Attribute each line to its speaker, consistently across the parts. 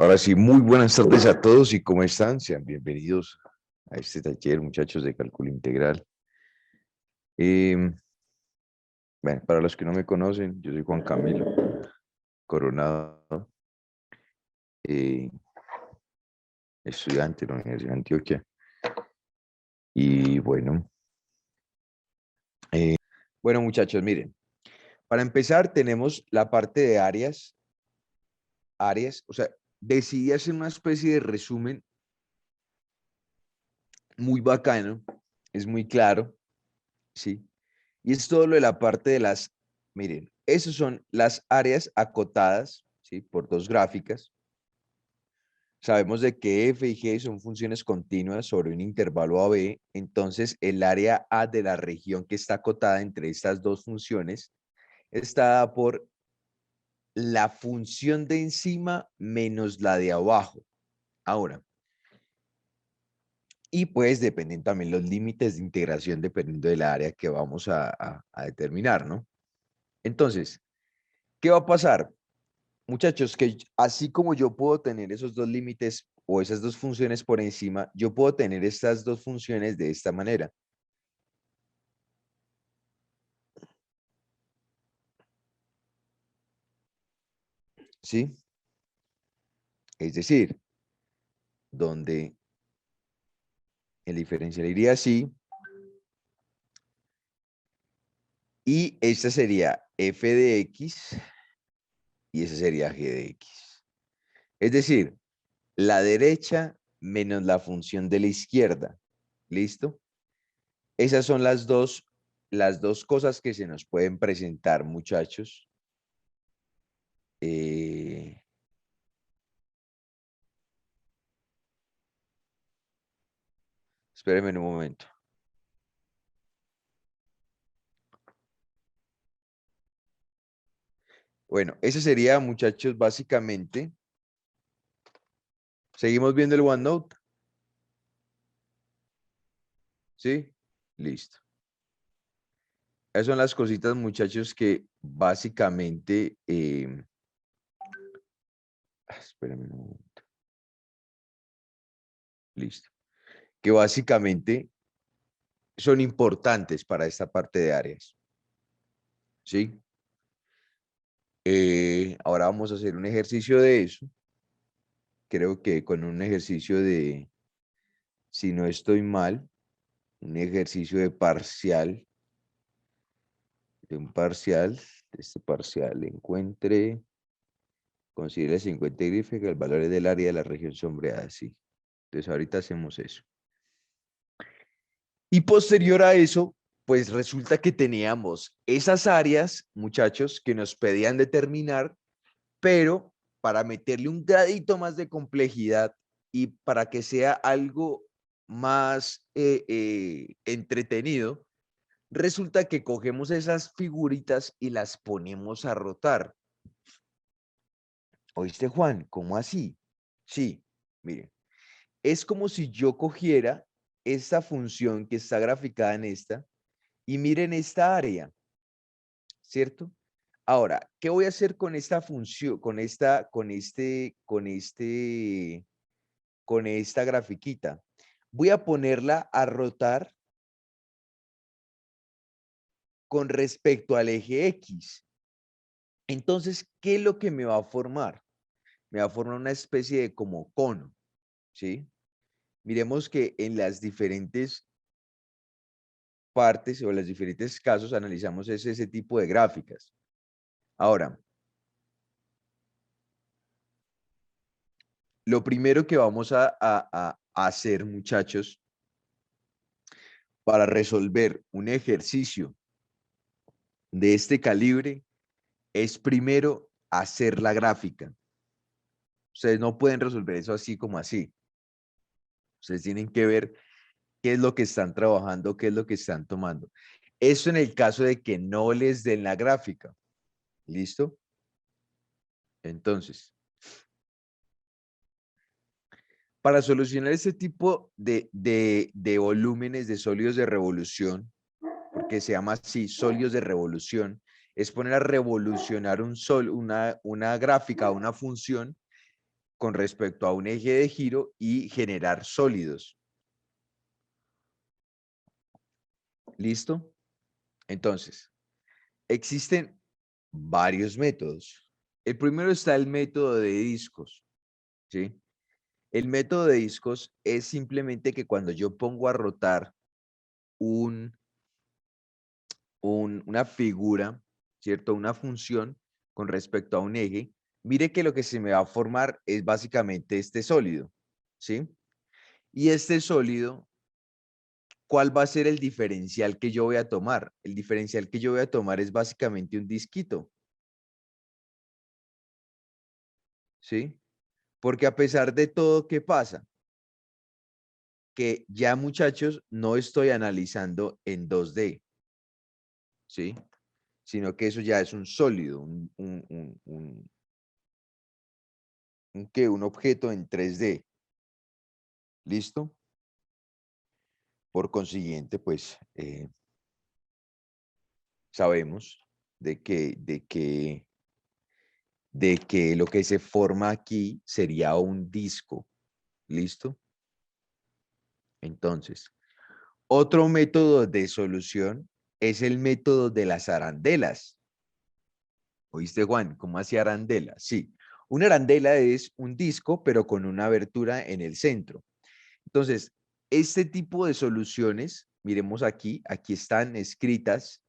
Speaker 1: Ahora sí, muy buenas tardes a todos y ¿cómo están? Sean bienvenidos a este taller, muchachos, de cálculo integral. Bueno, para los que no me conocen, yo soy Juan Camilo Coronado, eh, estudiante de la Universidad de Antioquia. Y bueno, muchachos, miren, para empezar tenemos la parte de áreas, o sea, decidí hacer una especie de resumen muy bacano, es muy claro, ¿sí? Y es todo lo de la parte de miren, esas son las áreas acotadas, ¿sí? Por dos gráficas. Sabemos de que f y g son funciones continuas sobre un intervalo AB, entonces el área A de la región que está acotada entre estas dos funciones está dada por la función de encima menos la de abajo. Ahora, y pues dependen también los límites de integración dependiendo del área que vamos a determinar, ¿no? Entonces, ¿qué va a pasar? Muchachos, que así como yo puedo tener esos dos límites o esas dos funciones por encima, yo puedo tener estas dos funciones de esta manera. ¿Sí? Es decir, donde el diferencial iría así y esta sería f de x y esa sería g de x. Es decir, la derecha menos la función de la izquierda. ¿Listo? Esas son las dos cosas que se nos pueden presentar, muchachos. Espérenme un momento. Bueno, ese sería, muchachos, básicamente. ¿Seguimos viendo el OneNote? ¿Sí? Listo. Esas son las cositas, muchachos, que básicamente... espérenme un momento. Listo. Que básicamente son importantes para esta parte de áreas. ¿Sí? Ahora vamos a hacer un ejercicio de eso. Creo que con un ejercicio de, si no estoy mal, un ejercicio de parcial, de un parcial, de este parcial encuentre, considere 50 y grife que el valor es del área de la región sombreada, sí. Entonces ahorita hacemos eso. Y posterior a eso, pues resulta que teníamos esas áreas, muchachos, que nos pedían determinar, pero para meterle un gradito más de complejidad y para que sea algo más entretenido, resulta que cogemos esas figuritas y las ponemos a rotar. ¿Oíste, Juan? ¿Cómo así? Sí, miren, es como si yo cogiera esta función que está graficada en esta y miren esta área, ¿cierto? Ahora, ¿qué voy a hacer con esta función, con esta grafiquita? Voy a ponerla a rotar con respecto al eje X. Entonces, ¿qué es lo que me va a formar? Me va a formar una especie de como cono, ¿sí? Miremos que en las diferentes partes o en los diferentes casos analizamos ese tipo de gráficas. Ahora, lo primero que vamos a hacer, muchachos, para resolver un ejercicio de este calibre es primero hacer la gráfica. Ustedes no pueden resolver eso así como así. Ustedes tienen que ver qué es lo que están trabajando, qué es lo que están tomando. Eso en el caso de que no les den la gráfica. ¿Listo? Entonces, para solucionar este tipo de volúmenes de sólidos de revolución, porque se llama así, sólidos de revolución, es poner a revolucionar una gráfica, una función, con respecto a un eje de giro y generar sólidos. ¿Listo? Entonces, existen varios métodos. El primero está el método de discos, ¿sí? El método de discos es simplemente que cuando yo pongo a rotar un, una figura, ¿cierto? Una función con respecto a un eje, mire que lo que se me va a formar es básicamente este sólido, ¿sí? Y este sólido, ¿cuál va a ser el diferencial que yo voy a tomar? El diferencial que yo voy a tomar es básicamente un disquito, ¿sí? Porque a pesar de todo, ¿qué pasa? Que ya, muchachos, no estoy analizando en 2D, ¿sí? Sino que eso ya es un sólido, ¿qué? Un objeto en 3D. ¿Listo? Por consiguiente, pues sabemos de que lo que se forma aquí sería un disco. ¿Listo? Entonces, otro método de solución es el método de las arandelas. ¿Oíste, Juan? ¿Cómo hacía arandela? Sí. Una arandela es un disco, pero con una abertura en el centro. Entonces, este tipo de soluciones, miremos aquí están escritas,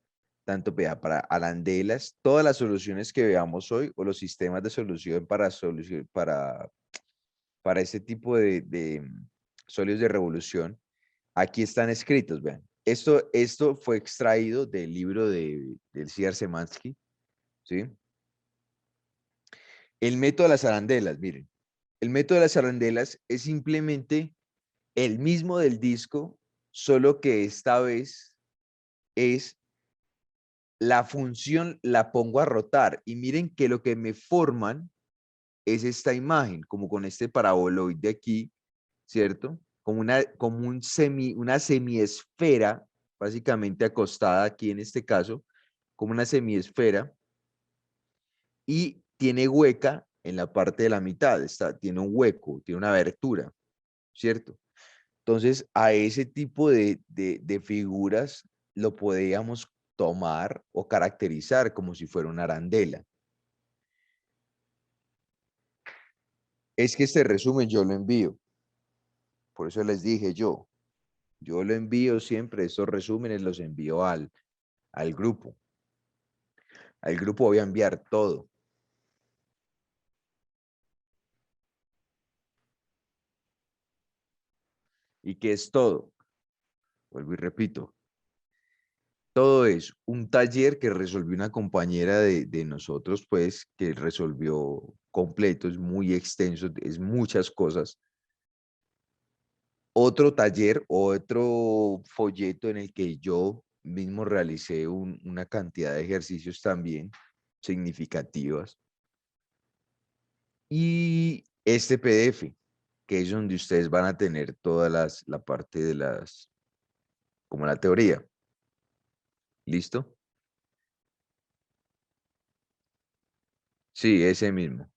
Speaker 1: tanto para arandelas, todas las soluciones que veamos hoy, o los sistemas de solución para este tipo de sólidos de revolución, aquí están escritos, vean. Esto fue extraído del libro del C.R. Szymanski, ¿sí? El método de las arandelas, miren. El método de las arandelas es simplemente el mismo del disco, solo que esta vez es la función, la pongo a rotar. Y miren que lo que me forman es esta imagen, como con este paraboloide aquí, ¿cierto? Como una semiesfera, básicamente acostada aquí en este caso, como una semiesfera, y tiene hueca en la parte de la mitad, tiene un hueco, tiene una abertura, ¿cierto? Entonces, a ese tipo de figuras lo podríamos tomar o caracterizar como si fuera una arandela. Es que este resumen yo lo envío, por eso les dije yo lo envío siempre, estos resúmenes los envío al grupo. Al grupo voy a enviar todo. ¿Y qué es todo? Vuelvo y repito, todo es un taller que resolvió una compañera de nosotros, pues, que resolvió completo, es muy extenso, es muchas cosas. Otro taller, otro folleto en el que yo mismo realicé una cantidad de ejercicios también significativas. Y este PDF, que es donde ustedes van a tener toda la parte de como la teoría. ¿Listo? Sí, ese mismo.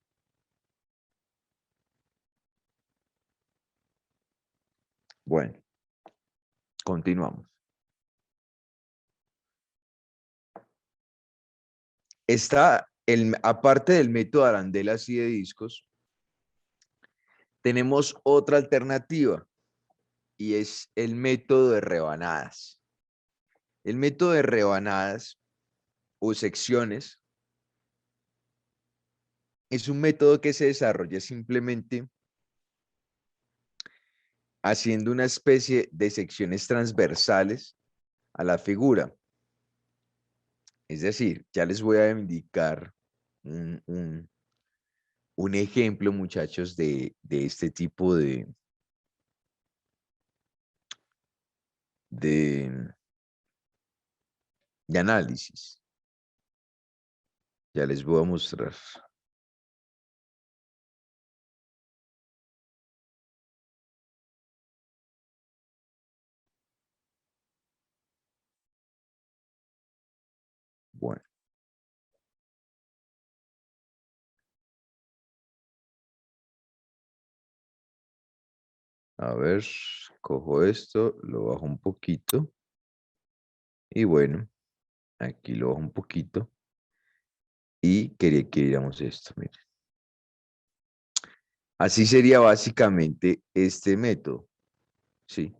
Speaker 1: Bueno, continuamos. Aparte del método arandelas y de discos, tenemos otra alternativa y es el método de rebanadas. El método de rebanadas o secciones es un método que se desarrolla simplemente haciendo una especie de secciones transversales a la figura. Es decir, ya les voy a indicar un, un- un ejemplo, muchachos, de este tipo de, de análisis. Ya les voy a mostrar. Bueno, A ver, cojo esto, lo bajo un poquito. Y bueno, aquí lo bajo un poquito. Y quería que viéramos esto, miren. Así sería básicamente este método, ¿sí?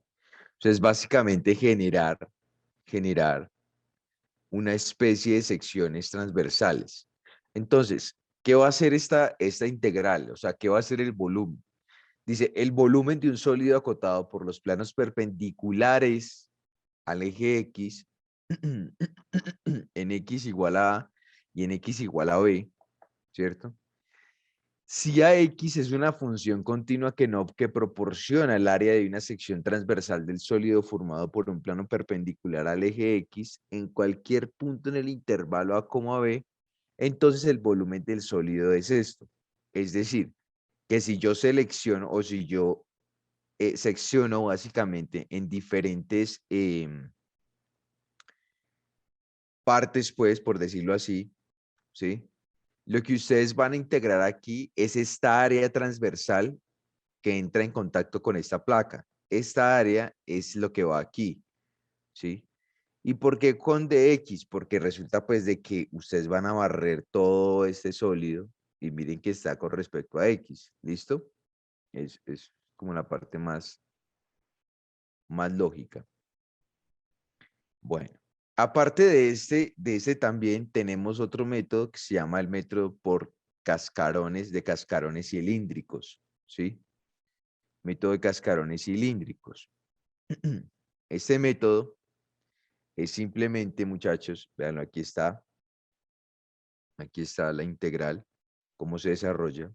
Speaker 1: Entonces, básicamente generar una especie de secciones transversales. Entonces, ¿qué va a hacer esta integral? O sea, ¿qué va a hacer el volumen? Dice, el volumen de un sólido acotado por los planos perpendiculares al eje X, en X igual a A y en X igual a B, ¿cierto? Si AX es una función continua que proporciona el área de una sección transversal del sólido formado por un plano perpendicular al eje X en cualquier punto en el intervalo A, B, entonces el volumen del sólido es esto. Es decir, que si yo selecciono o si yo secciono básicamente en diferentes partes, pues, por decirlo así, ¿sí? Lo que ustedes van a integrar aquí es esta área transversal que entra en contacto con esta placa. Esta área es lo que va aquí, ¿sí? ¿Y por qué con dx? Porque resulta pues de que ustedes van a barrer todo este sólido y miren que está con respecto a x, ¿listo? Es como la parte más lógica. Bueno, aparte de este también tenemos otro método que se llama el método por cascarones, de cascarones cilíndricos, ¿sí? Método de cascarones cilíndricos. Este método es simplemente, muchachos, véanlo, aquí está la integral, cómo se desarrolla.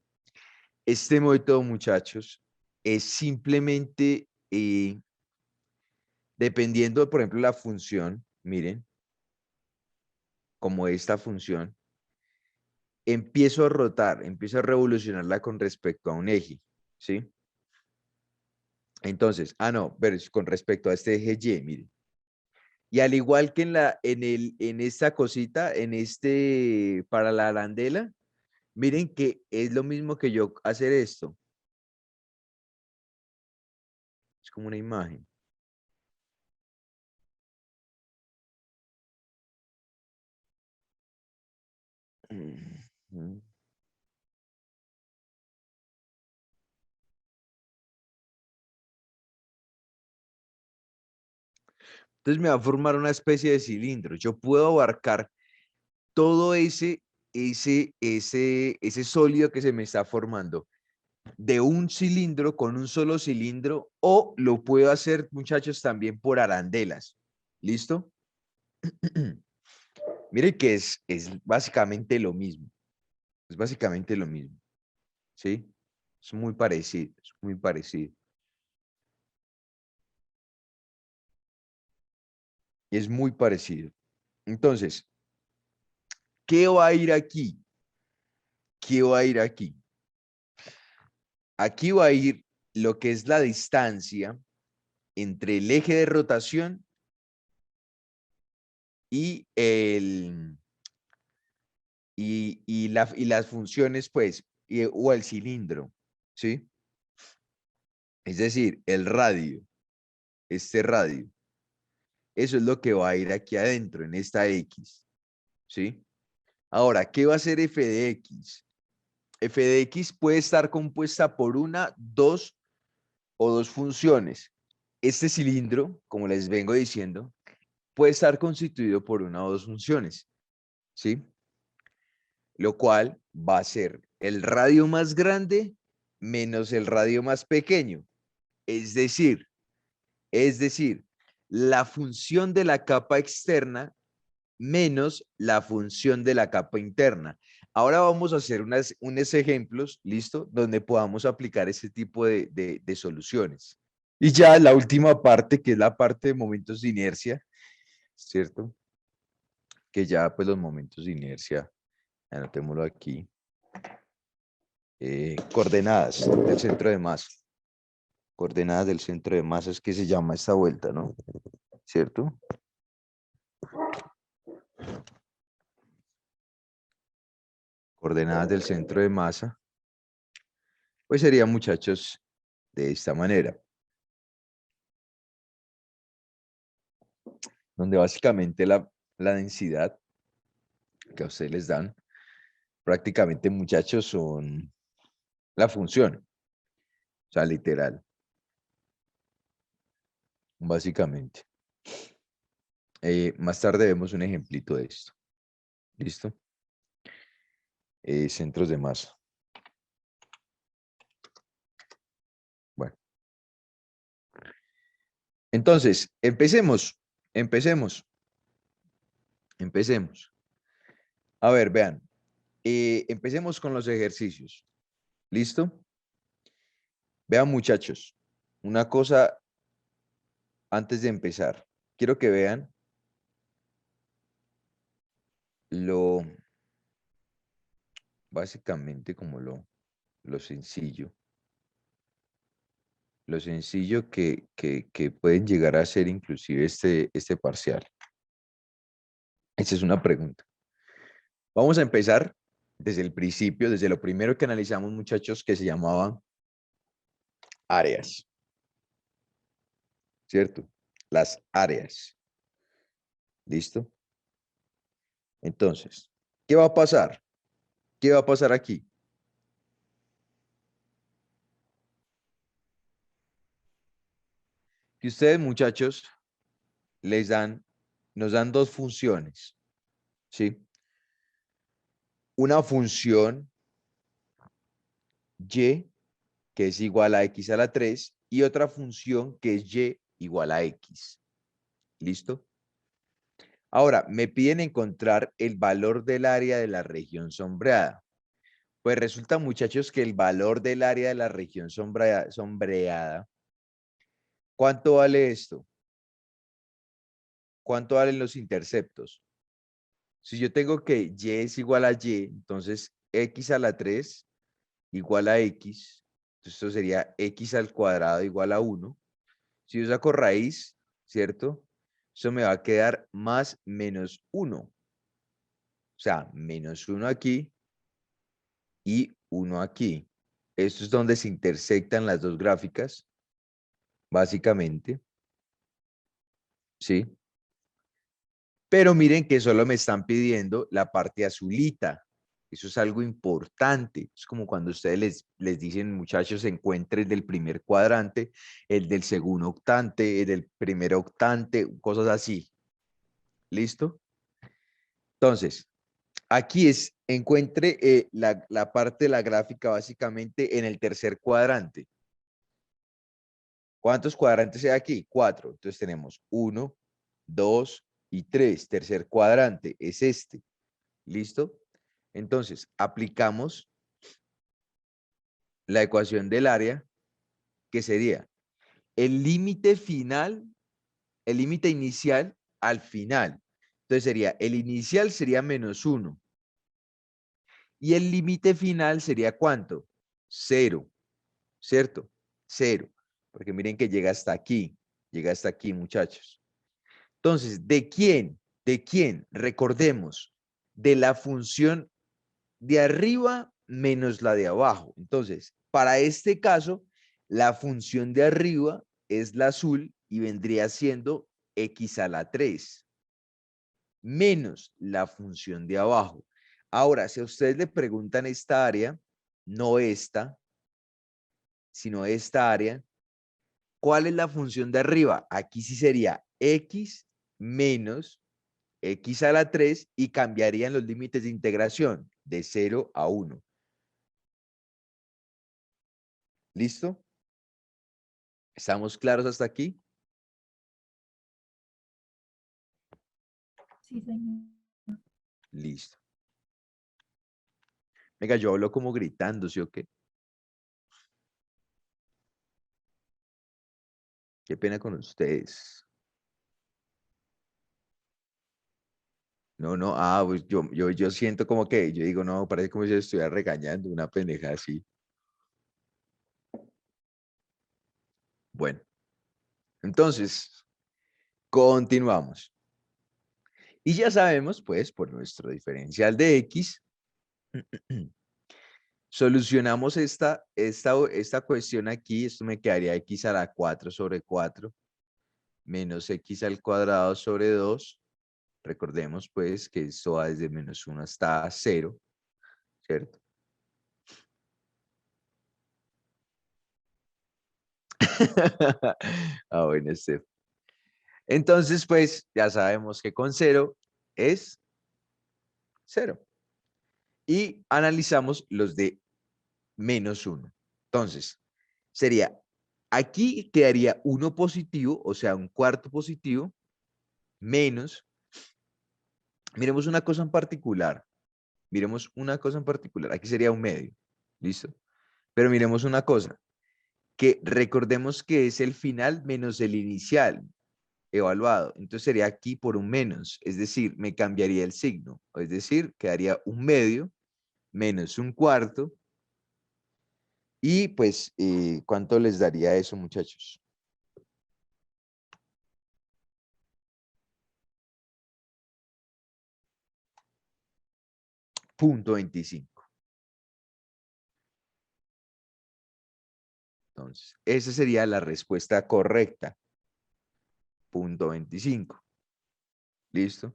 Speaker 1: Este método, muchachos, es simplemente, dependiendo, por ejemplo, la función, miren, como esta función, empiezo a rotar, empiezo a revolucionarla con respecto a un eje, ¿sí? Entonces, no, pero es con respecto a este eje Y, miren. Y al igual que en esta cosita, para la arandela, miren que es lo mismo que yo hacer esto. Es como una imagen. Ujú. Entonces me va a formar una especie de cilindro. Yo puedo abarcar todo ese sólido que se me está formando de un cilindro con un solo cilindro, o lo puedo hacer, muchachos, también por arandelas. ¿Listo? Miren que es básicamente lo mismo. Es básicamente lo mismo. ¿Sí? Es muy parecido, es muy parecido. Es muy parecido. Entonces, ¿qué va a ir aquí? ¿Qué va a ir aquí? Aquí va a ir lo que es la distancia entre el eje de rotación y y las funciones, pues, o el cilindro, ¿sí? Es decir, el radio, este radio. Eso es lo que va a ir aquí adentro, en esta X, ¿sí? Ahora, ¿qué va a ser f de x? F de x puede estar compuesta por una, dos o dos funciones. Este cilindro, como les vengo diciendo, puede estar constituido por una o dos funciones, ¿sí? Lo cual va a ser el radio más grande menos el radio más pequeño. Es decir, es decir, la función de la capa externa menos la función de la capa interna. Ahora vamos a hacer unos ejemplos, ¿listo? Donde podamos aplicar ese tipo de soluciones. Y ya la última parte, que es la parte de momentos de inercia, ¿cierto? Que ya pues los momentos de inercia, anotémoslo aquí, coordenadas del centro de masa. Coordenadas del centro de masa es que se llama esta vuelta, ¿no? ¿Cierto? Coordenadas del centro de masa, pues sería, muchachos, de esta manera. donde básicamente la densidad que a ustedes les dan, prácticamente muchachos, son la función, o sea, literal, básicamente. Más tarde vemos un ejemplito de esto. ¿Listo? Centros de masa. Bueno, entonces, empecemos. A ver, vean, empecemos con los ejercicios. ¿Listo? Vean, muchachos, una cosa antes de empezar. Quiero que vean lo, básicamente como lo sencillo. Lo sencillo que pueden llegar a ser inclusive este parcial. Esa es una pregunta. Vamos a empezar desde el principio, desde lo primero que analizamos, muchachos, que se llamaba áreas, ¿cierto? Las áreas. ¿Listo? Entonces, ¿qué va a pasar? ¿Qué va a pasar aquí? Que ustedes, muchachos, nos dan dos funciones, ¿sí? Una función y, que es igual a x a la 3, y otra función que es y igual a x. ¿Listo? Ahora, me piden encontrar el valor del área de la región sombreada. Pues resulta, muchachos, que el valor del área de la región sombreada, ¿cuánto vale esto? ¿Cuánto valen los interceptos? Si yo tengo que y es igual a y, entonces x a la 3 igual a x. Entonces esto sería x al cuadrado igual a 1. Si yo saco raíz, ¿cierto? Eso me va a quedar más menos 1. O sea, menos 1 aquí y 1 aquí. Esto es donde se intersectan las dos gráficas, básicamente. ¿Sí? Pero miren que solo me están pidiendo la parte azulita. Eso es algo importante. Es como cuando ustedes les dicen, muchachos, encuentren del primer cuadrante, el del segundo octante, el del primer octante, cosas así. ¿Listo? Entonces, aquí encuentre la parte de la gráfica básicamente en el tercer cuadrante. ¿Cuántos cuadrantes hay aquí? 4. Entonces tenemos 1, 2 y 3. Tercer cuadrante es este. ¿Listo? Entonces, aplicamos la ecuación del área, que sería el límite final, el límite inicial al final. Entonces sería, el inicial sería menos 1. Y el límite final sería ¿cuánto? 0, ¿cierto? 0. Porque miren que llega hasta aquí, muchachos. Entonces, ¿de quién? ¿De quién? Recordemos, de la función de arriba menos la de abajo. Entonces, para este caso, la función de arriba es la azul y vendría siendo x a la 3 menos la función de abajo. Ahora, si a ustedes le preguntan esta área, no esta, sino esta área, ¿cuál es la función de arriba? Aquí sí sería x menos x a la 3 y cambiarían los límites de integración de 0 a 1. ¿Listo? ¿Estamos claros hasta aquí?
Speaker 2: Sí, señor.
Speaker 1: Listo. Venga, yo hablo como gritando, ¿sí o qué? Qué pena con ustedes. No, no, pues yo siento como que, yo digo, no, parece como si yo estuviera regañando una pendeja así. Bueno, entonces, continuamos. Y ya sabemos, pues, por nuestro diferencial de X, solucionamos esta cuestión aquí. Esto me quedaría X a la 4 sobre 4. menos x al cuadrado sobre 2. Recordemos pues que esto va desde menos 1 hasta 0, ¿cierto? Ah, bueno, Steph. Entonces, pues ya sabemos que con 0 es 0. Y analizamos los de menos 1. Entonces, sería, aquí quedaría 1 positivo, o sea, un cuarto positivo, menos, miremos una cosa en particular, miremos una cosa en particular, aquí sería un medio, ¿listo? Pero miremos una cosa, que recordemos que es el final menos el inicial evaluado, entonces sería aquí por un menos, es decir, me cambiaría el signo, es decir, quedaría un medio menos un cuarto. Y pues, ¿cuánto les daría eso, muchachos? Punto 25. Entonces, esa sería la respuesta correcta. Punto 25. ¿Listo?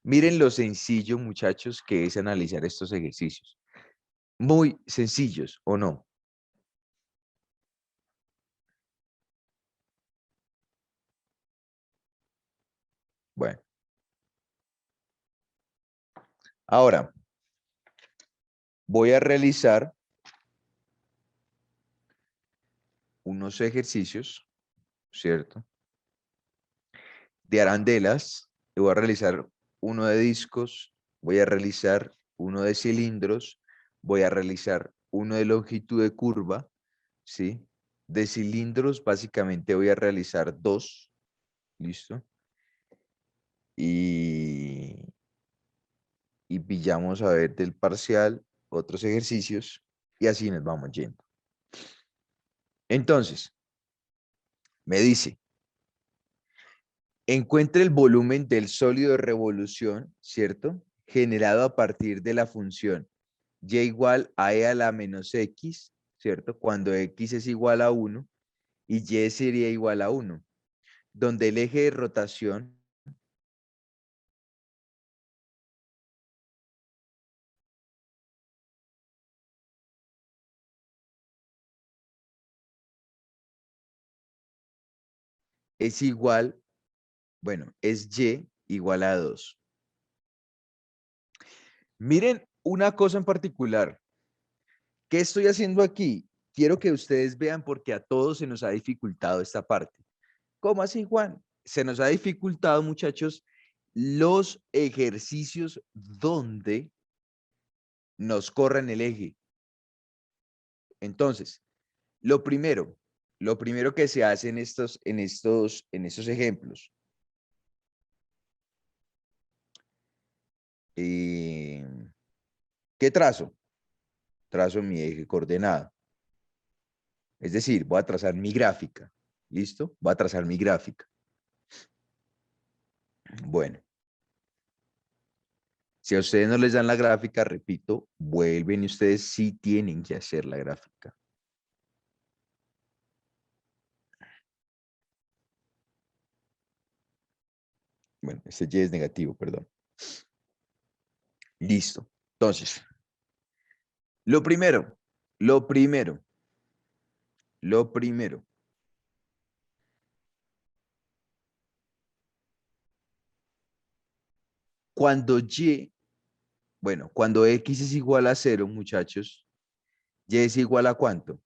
Speaker 1: Miren lo sencillo, muchachos, que es analizar estos ejercicios. Muy sencillos, ¿o no? Bueno, ahora voy a realizar unos ejercicios, ¿cierto? De arandelas. Y voy a realizar uno de discos, voy a realizar uno de cilindros, voy a realizar uno de longitud de curva, ¿sí? De cilindros, básicamente voy a realizar dos, ¿listo? Y, y pillamos a ver del parcial otros ejercicios y así nos vamos yendo. Entonces, me dice, encuentre el volumen del sólido de revolución, ¿cierto? Generado a partir de la función y igual a e a la menos x, ¿cierto? Cuando x es igual a 1 y y sería igual a 1, donde el eje de rotación es igual, bueno, es y igual a 2. Miren una cosa en particular. ¿Qué estoy haciendo aquí? Quiero que ustedes vean porque a todos se nos ha dificultado esta parte. ¿Cómo así, Juan? Se nos ha dificultado, muchachos, los ejercicios donde nos corren el eje. Entonces, lo primero, lo primero que se hace en estos ejemplos, eh, ¿qué trazo? Trazo mi eje coordenado. Es decir, voy a trazar mi gráfica. ¿Listo? Voy a trazar mi gráfica. Bueno, si a ustedes no les dan la gráfica, repito, vuelven y ustedes sí tienen que hacer la gráfica. Bueno, este Y es negativo, perdón. Listo. Entonces, lo primero, lo primero, lo primero. Cuando Y, bueno, cuando X es igual a 0, muchachos, Y es igual a ¿cuánto?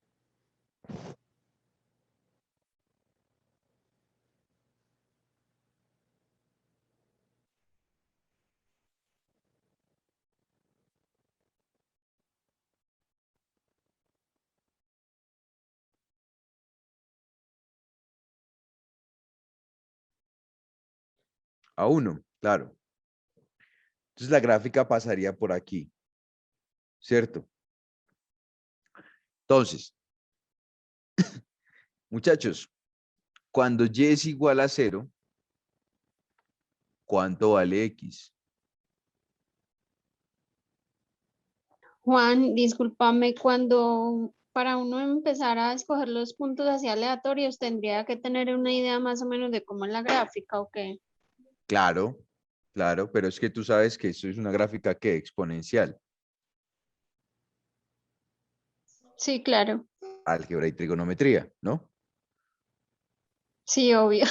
Speaker 1: A 1, claro. Entonces la gráfica pasaría por aquí, ¿cierto? Entonces, muchachos, cuando Y es igual a 0, ¿cuánto vale X?
Speaker 2: Juan, discúlpame, cuando Para uno empezar a escoger los puntos así aleatorios, tendría que tener una idea más o menos de cómo es la gráfica o qué.
Speaker 1: Claro, claro, pero es que tú sabes que eso es una gráfica que exponencial,
Speaker 2: Sí, claro.
Speaker 1: álgebra y trigonometría, ¿no?
Speaker 2: Sí, obvio.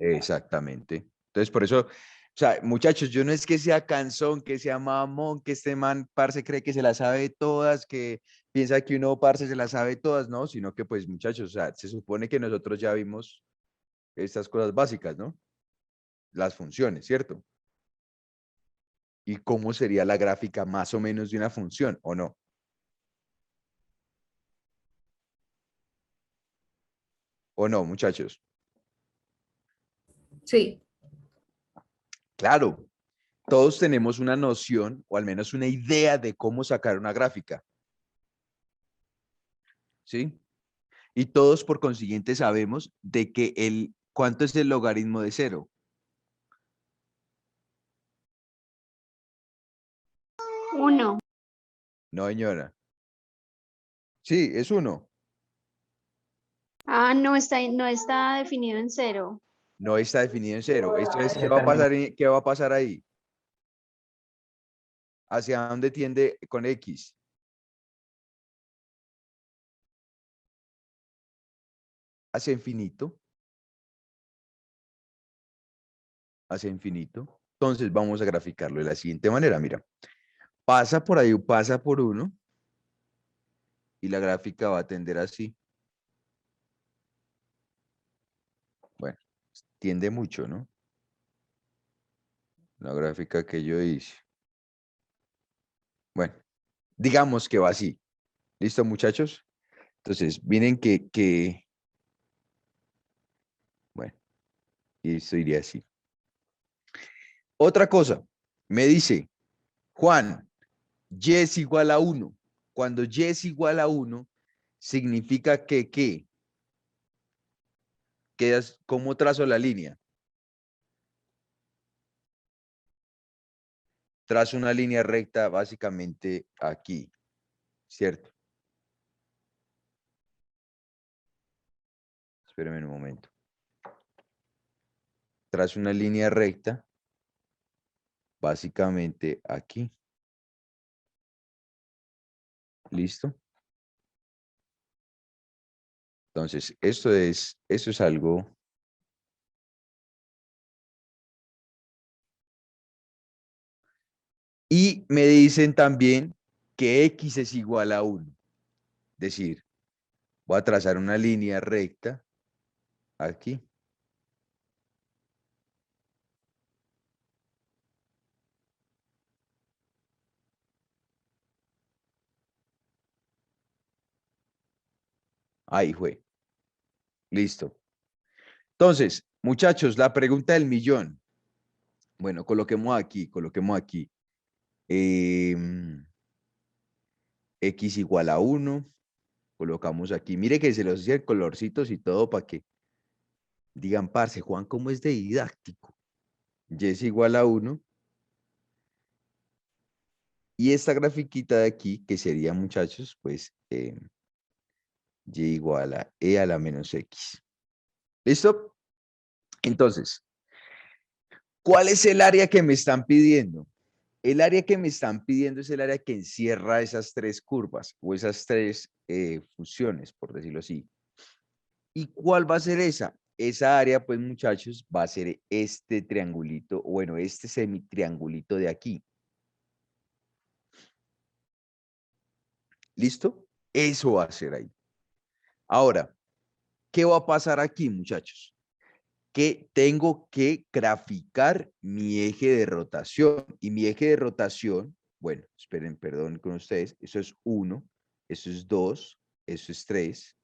Speaker 1: Exactamente. Entonces, por eso, o sea, muchachos, yo no es que sea cansón, que sea mamón, que este man, parce, cree que se las sabe todas, que piensa que uno, parce, se las sabe todas, ¿no? Sino que, pues, muchachos, o sea, se supone que nosotros ya vimos estas cosas básicas, ¿no? Las funciones, ¿cierto? Y cómo sería la gráfica más o menos de una función, ¿o no? ¿O no, muchachos?
Speaker 3: Sí.
Speaker 1: Claro, todos tenemos una noción o al menos una idea de cómo sacar una gráfica, ¿sí? Y todos por consiguiente sabemos de que ¿cuánto es el logaritmo de cero?
Speaker 2: 1.
Speaker 1: No, señora. Sí, es uno.
Speaker 2: Ah, no está definido en 0.
Speaker 1: No está definido en cero. Esto es, ¿qué
Speaker 3: Se
Speaker 1: va a
Speaker 3: terminó.
Speaker 1: pasar, qué va a pasar ahí? ¿Hacia dónde tiende con X? Hacia infinito. Hacia infinito. Entonces vamos a graficarlo de la siguiente manera. Mira, pasa por ahí, pasa por uno y la gráfica va a tender así. Bueno, tiende mucho, ¿no? La gráfica que yo hice. Bueno, digamos que va así. ¿Listo, muchachos? Entonces, miren bueno, y esto iría así. Otra cosa, me dice, Juan, y es igual a 1. Cuando y es igual a 1, significa que, ¿qué? ¿Cómo trazo la línea? Trazo una línea recta básicamente aquí, ¿cierto? Espérenme un momento. Trazo una línea recta básicamente aquí. ¿Listo? Entonces, esto es algo. Y me dicen también que X es igual a 1. Es decir, voy a trazar una línea recta aquí. Ahí fue. Listo. Entonces, muchachos, la pregunta del millón. Bueno, coloquemos aquí, coloquemos aquí. X igual a 1. Colocamos aquí. Mire que se los hice colorcitos y todo para que digan, parce, Juan, ¿cómo es de didáctico? Y es igual a 1. Y esta grafiquita de aquí, que sería, muchachos, pues, y igual a e a la menos x. ¿Listo? Entonces, ¿cuál es el área que me están pidiendo? El área que me están pidiendo es el área que encierra esas tres curvas o esas tres fusiones, por decirlo así. ¿Y cuál va a ser esa? Esa área, pues muchachos, va a ser este triangulito, bueno, este semitriangulito de aquí. ¿Listo? Eso va a ser ahí. Ahora, ¿qué va a pasar aquí, muchachos? Que tengo que graficar mi eje de rotación. Y mi eje de rotación, bueno, esperen, perdón con ustedes, eso es 1, eso es 2, eso es 3.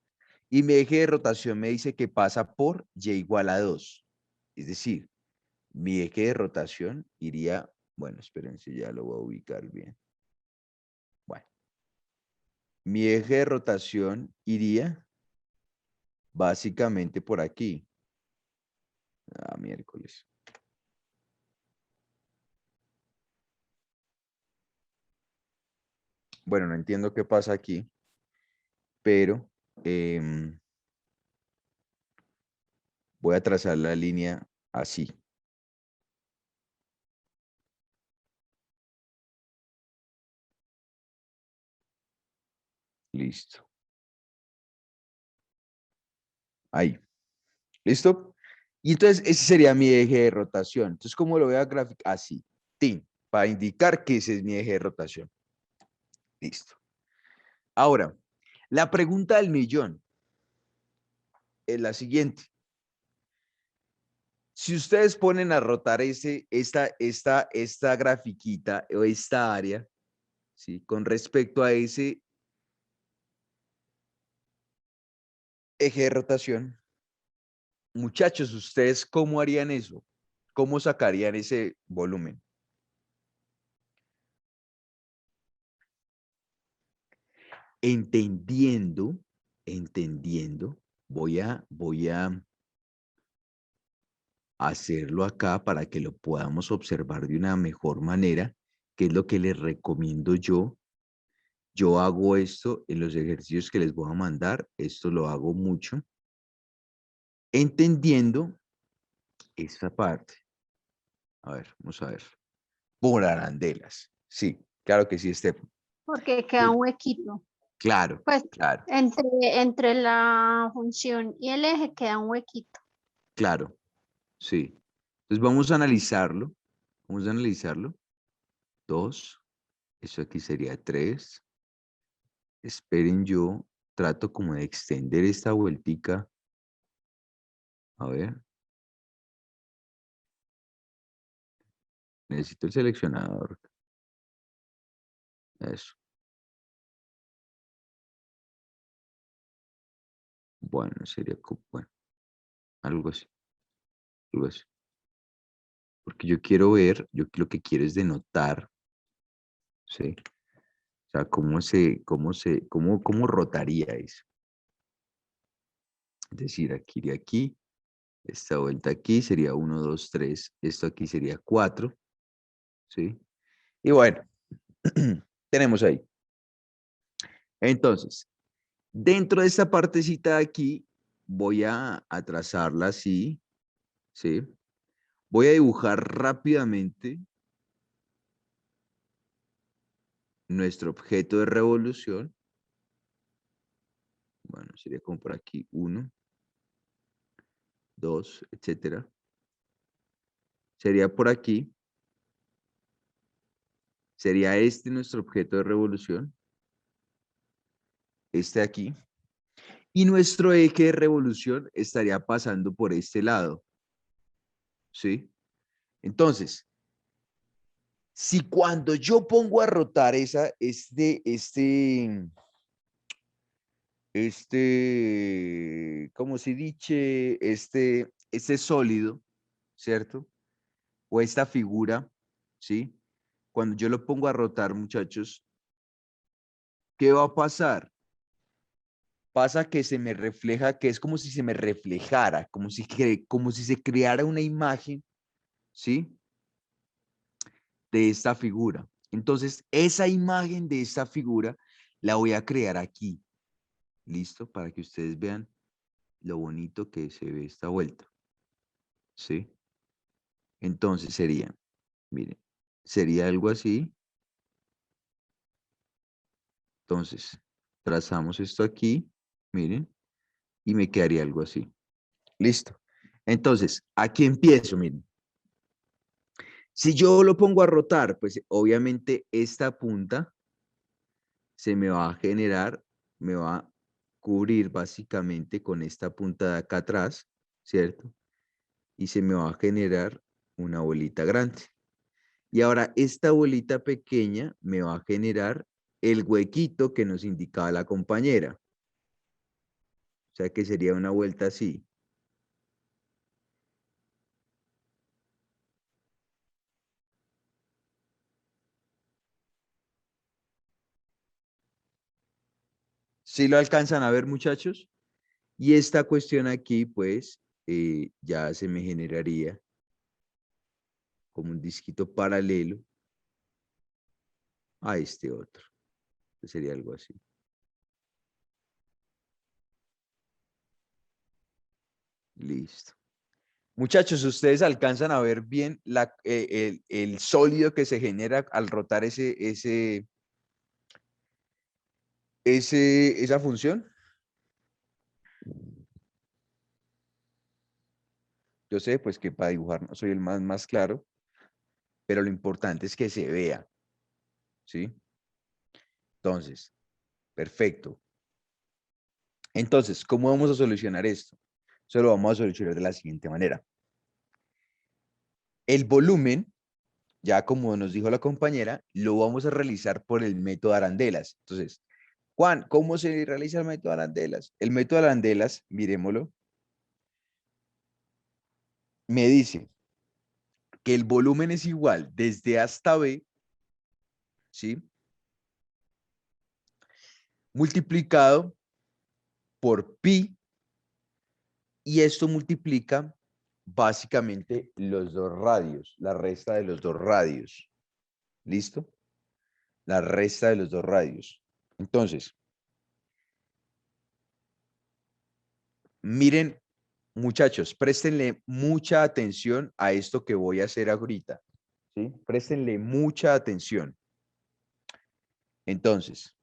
Speaker 1: Y mi eje de rotación me dice que pasa por y igual a 2. Es decir, mi eje de rotación iría, bueno, esperen si ya lo voy a ubicar bien. Bueno, mi eje de rotación iría básicamente por aquí. Ah, miércoles. Bueno, no entiendo qué pasa aquí. pero voy a trazar la línea así. Listo. Ahí. ¿Listo? Y entonces ese sería mi eje de rotación. Entonces, ¿cómo lo voy a graficar? Así. Tin, para indicar que ese es mi eje de rotación. Listo. Ahora, la pregunta del millón es la siguiente. Si ustedes ponen a rotar esta grafiquita o esta área, ¿sí? Con respecto a ese eje de rotación, muchachos, ¿ustedes cómo harían eso? ¿Cómo sacarían ese volumen? Entendiendo, voy a hacerlo acá para que lo podamos observar de una mejor manera, que es lo que les recomiendo yo. Yo hago esto en los ejercicios que les voy a mandar, esto lo hago mucho, entendiendo esta parte. A ver, vamos a ver. Por arandelas. Sí, claro que sí, Estefan.
Speaker 2: Porque queda un huequito.
Speaker 1: Claro,
Speaker 2: Pues
Speaker 1: claro,
Speaker 2: entre la función y el eje queda un huequito.
Speaker 1: claro, sí. Entonces vamos a analizarlo. Vamos a analizarlo. 2, eso aquí sería 3. Esperen, yo trato como de extender esta vueltica. A ver. Necesito el seleccionador. Eso. Bueno, sería como, bueno, algo así, algo así. Porque yo quiero ver, yo lo que quiero es denotar, ¿sí? O sea, cómo rotaría eso. Es decir, aquí iría aquí, esta vuelta aquí sería 1, 2, 3, esto aquí sería 4, ¿sí? Y bueno, tenemos ahí. Entonces, dentro de esta partecita de aquí, voy a trazarla así, ¿sí? Voy a dibujar rápidamente nuestro objeto de revolución. Bueno, sería como por aquí 1, 2, etcétera. Sería por aquí. Sería este nuestro objeto de revolución. Este aquí. Y nuestro eje de revolución estaría pasando por este lado. ¿Sí? Entonces, si cuando yo pongo a rotar ¿cómo se dice? Este sólido, ¿cierto? O esta figura, ¿sí? Cuando yo lo pongo a rotar, muchachos, ¿qué va a pasar? Pasa que se me refleja, que es como si se me reflejara, como si se creara una imagen, ¿sí? De esta figura. Entonces, esa imagen de esta figura la voy a crear aquí. ¿Listo? Para que ustedes vean lo bonito que se ve esta vuelta. ¿Sí? Entonces sería, miren, sería algo así. Entonces, trazamos esto aquí, miren, y me quedaría algo así. Listo. Entonces, aquí empiezo, miren. Si yo lo pongo a rotar, pues obviamente esta punta se me va a generar, me va a cubrir básicamente con esta punta de acá atrás, ¿cierto? Y se me va a generar una bolita grande. Y ahora esta bolita pequeña me va a generar el huequito que nos indicaba la compañera. O sea que sería una vuelta así. ¿Sí lo alcanzan a ver, muchachos? Y esta cuestión aquí, pues, ya se me generaría como un disquito paralelo a este otro. Sería algo así. Listo. Muchachos, ¿ustedes alcanzan a ver bien el sólido que se genera al rotar esa función? Yo sé, pues, que para dibujar no soy el más claro, pero lo importante es que se vea, ¿sí? Entonces, perfecto. Entonces, ¿cómo vamos a solucionar esto? Eso lo vamos a solucionar de la siguiente manera. El volumen, ya como nos dijo la compañera, lo vamos a realizar por el método Arandelas. Entonces, Juan, ¿cómo se realiza el método Arandelas? El método Arandelas, miremoslo, me dice que el volumen es igual desde A hasta B, ¿sí? Multiplicado por pi, y esto multiplica básicamente los dos radios, la resta de los dos radios. ¿Listo? La resta de los dos radios. Entonces, miren, muchachos, préstenle mucha atención a esto que voy a hacer ahorita. ¿Sí? Préstenle mucha atención. Entonces,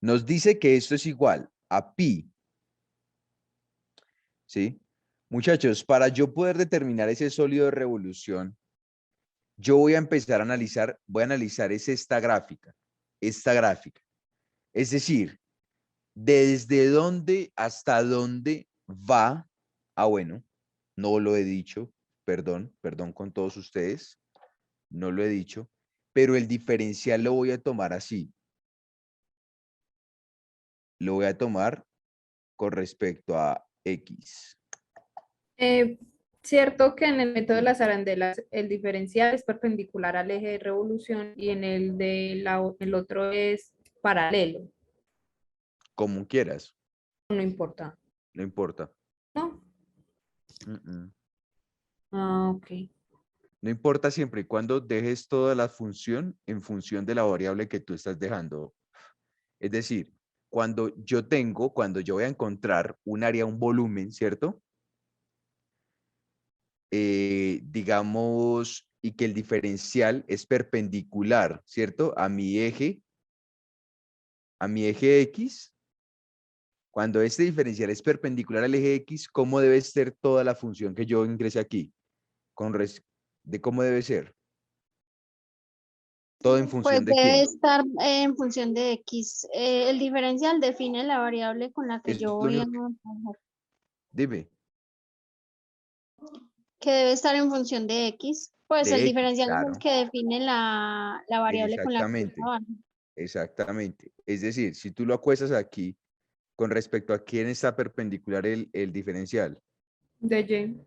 Speaker 1: nos dice que esto es igual a pi. ¿Sí? Muchachos, para yo poder determinar ese sólido de revolución, yo voy a empezar a analizar, es esta gráfica. Esta gráfica. Es decir, desde dónde hasta dónde va. Ah, bueno, no lo he dicho, perdón con todos ustedes, no lo he dicho, pero el diferencial lo voy a tomar así. Lo voy a tomar con respecto a X.
Speaker 3: Eh, Cierto que en el método de
Speaker 1: Dime,
Speaker 3: las arandelas el diferencial es perpendicular al eje de revolución y en el el otro es paralelo.
Speaker 1: como quieras,
Speaker 3: No importa.
Speaker 1: no importa.
Speaker 3: ¿No?
Speaker 1: Mm, mm.
Speaker 3: Ah, ok.
Speaker 1: No importa siempre y cuando dejes toda la función en función de la variable que tú estás dejando. Es decir, cuando yo voy a encontrar un área, un volumen, ¿cierto? Digamos, y que el diferencial es perpendicular, ¿cierto? A mi eje X. Cuando este diferencial es perpendicular al eje X, ¿cómo debe ser toda la función que yo ingrese aquí? De cómo debe ser. Todo en
Speaker 2: Pues
Speaker 1: función de
Speaker 2: debe
Speaker 1: quién.
Speaker 2: estar en función de X. El diferencial define la variable con la que
Speaker 1: Eso
Speaker 2: yo
Speaker 1: es lo
Speaker 2: voy a
Speaker 1: único
Speaker 2: trabajar,
Speaker 1: dime,
Speaker 2: que debe estar en función de X. Pues el
Speaker 1: de X,
Speaker 2: diferencial es el
Speaker 1: claro.
Speaker 2: que define la variable con la que yo
Speaker 1: Exactamente,
Speaker 2: trabajo.
Speaker 1: exactamente. Es decir, si tú lo acuestas aquí, con respecto a quién está perpendicular el diferencial,
Speaker 3: De Y.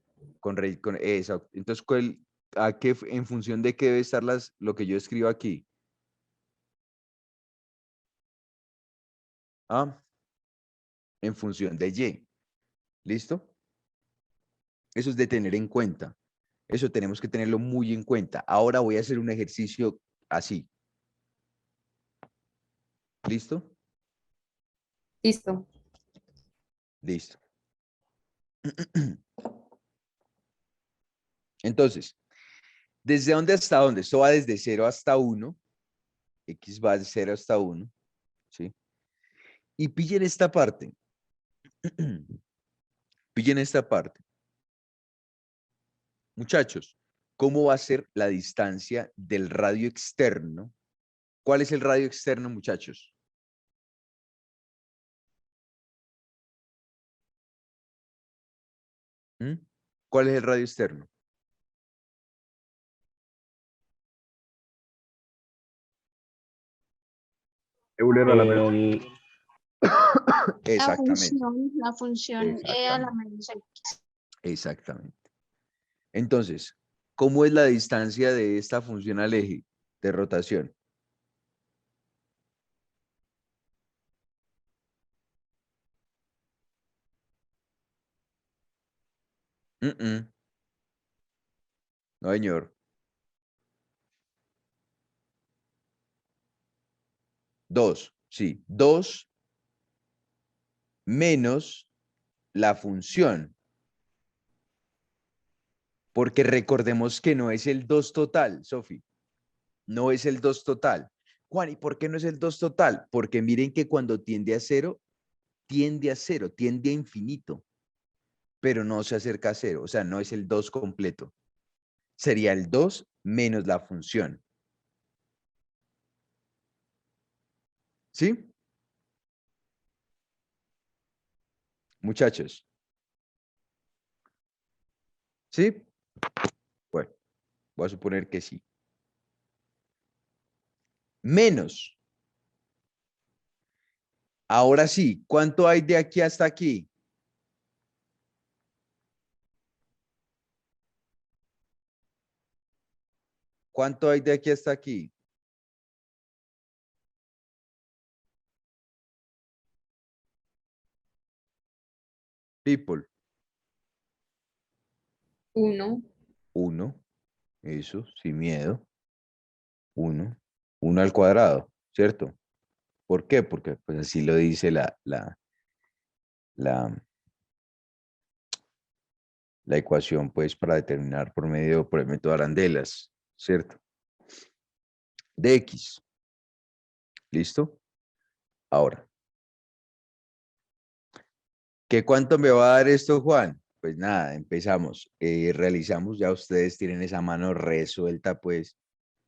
Speaker 1: exacto. Entonces, en función de qué debe estar lo que yo escribo aquí? Ah, en función de Y. ¿Listo? Eso es de tener en cuenta. Eso tenemos que tenerlo muy en cuenta. Ahora voy a hacer un ejercicio así. ¿Listo?
Speaker 3: Listo.
Speaker 1: Listo. Entonces, ¿desde dónde hasta dónde? Esto va desde 0 hasta 1. X va de 0 hasta 1. ¿Sí? Y pillen esta parte. Pillen esta parte. Muchachos, ¿cómo va a ser la distancia del radio externo? ¿Cuál es el radio externo, muchachos? ¿Mm? ¿Cuál es el radio externo?
Speaker 4: Euler a la menos.
Speaker 1: Exactamente,
Speaker 2: La función E a la
Speaker 1: exactamente,
Speaker 2: menos X.
Speaker 1: exactamente. Entonces, ¿cómo es la distancia de esta función al eje de rotación? Mm, mm. No, señor. 2, sí. 2 menos la función. Porque recordemos que no es el 2 total, Sofi. No es el 2 total. Juan, ¿y por qué no es el 2 total? Porque miren que cuando tiende a cero, tiende a infinito, pero no se acerca a cero. O sea, no es el 2 completo. Sería el 2 menos la función. ¿Sí? Muchachos. ¿Sí? Bueno, voy a suponer que sí. Menos. Ahora sí, ¿cuánto hay de aquí hasta aquí? ¿Cuánto hay de aquí hasta aquí? People.
Speaker 3: 1.
Speaker 1: 1. Eso, sin miedo. 1. 1 al cuadrado, ¿cierto? ¿Por qué? Porque pues así lo dice la, la ecuación, pues, para determinar por el método Arandelas, ¿cierto? De X. ¿Listo? Ahora, ¿qué cuánto me va a dar esto, Juan? Pues nada, empezamos. Realizamos, ya ustedes tienen esa mano resuelta, pues,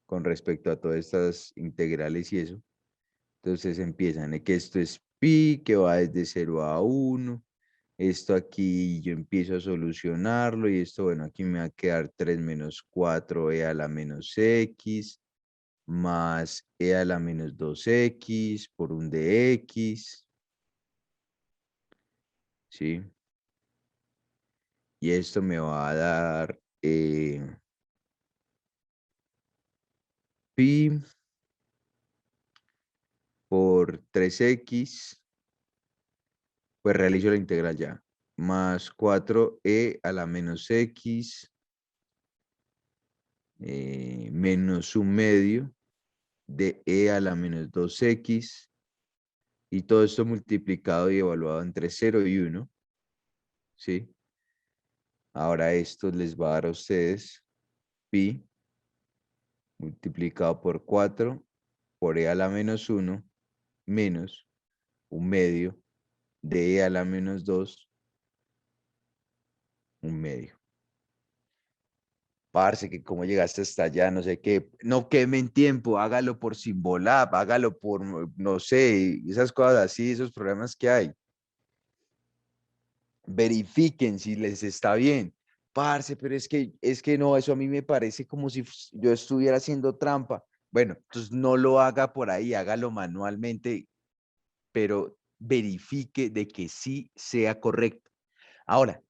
Speaker 1: con respecto a todas estas integrales y eso. Entonces empiezan, que esto es pi, que va desde 0 a 1. Esto aquí yo empiezo a solucionarlo y esto, bueno, aquí me va a quedar 3 menos 4e a la menos x más e a la menos 2x por un de x, ¿sí? Y esto me va a dar pi por 3x, pues realizo la integral ya, más 4e a la menos x menos un medio de e a la menos 2x y todo esto multiplicado y evaluado entre 0 y 1, ¿sí? Ahora esto les va a dar a ustedes pi multiplicado por 4 por e a la menos 1 menos un medio de e a la menos 2, un medio. Parce, que cómo llegaste hasta allá, no sé qué, no quemen tiempo, hágalo por Symbolab, hágalo por, no sé, esas cosas así, esos programas que hay. Verifiquen si les está bien. Parce, pero es que no, eso a mí me parece como si yo estuviera haciendo trampa. Bueno, entonces no lo haga por ahí, hágalo manualmente, pero verifique de que sí sea correcto. Ahora,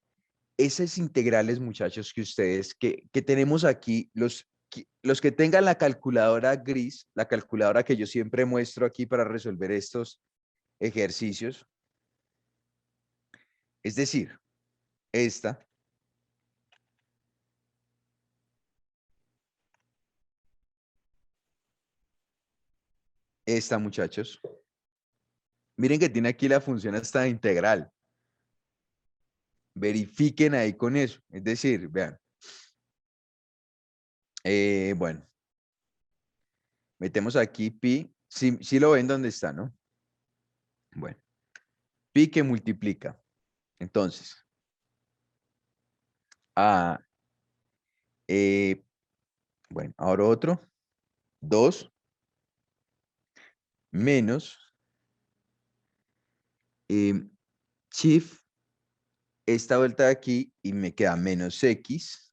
Speaker 1: esas integrales, muchachos, que ustedes, que tenemos aquí, los que tengan la calculadora gris, la calculadora que yo siempre muestro aquí para resolver estos ejercicios, es decir, esta, muchachos. Miren que tiene aquí la función hasta integral. Verifiquen ahí con eso. Es decir, vean. Bueno, metemos aquí pi. Sí lo ven dónde está, ¿no? Bueno, pi que multiplica. Entonces, bueno, ahora otro. 2 menos shift esta vuelta de aquí y me queda menos x.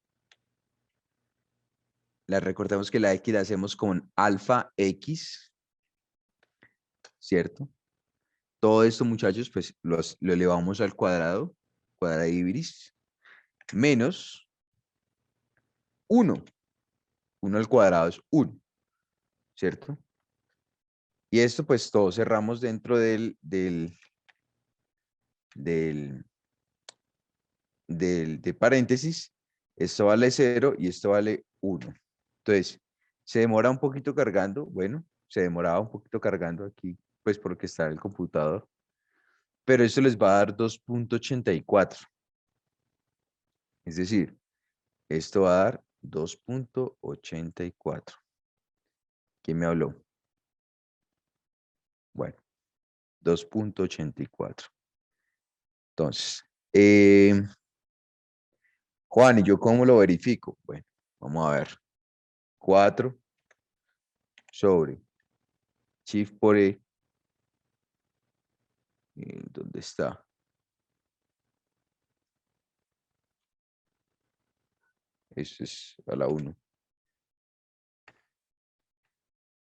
Speaker 1: La recordamos que la x la hacemos con alfa x, ¿cierto? Todo esto, muchachos, pues lo elevamos al cuadrado, cuadradiviris, menos 1. 1 al cuadrado es 1, ¿cierto? Y esto, pues, todo cerramos dentro de paréntesis. Esto vale 0 y esto vale 1. Entonces, se demora un poquito cargando. Bueno, se demoraba un poquito cargando aquí, pues, porque está el computador. pero esto les va a dar 2.84. Es decir, esto va a dar 2.84. ¿Quién me habló? Bueno, 2.84. Entonces, Juan, ¿y yo cómo lo verifico? Bueno, vamos a ver. 4 sobre Shift por E. ¿Dónde está? Eso es a la 1.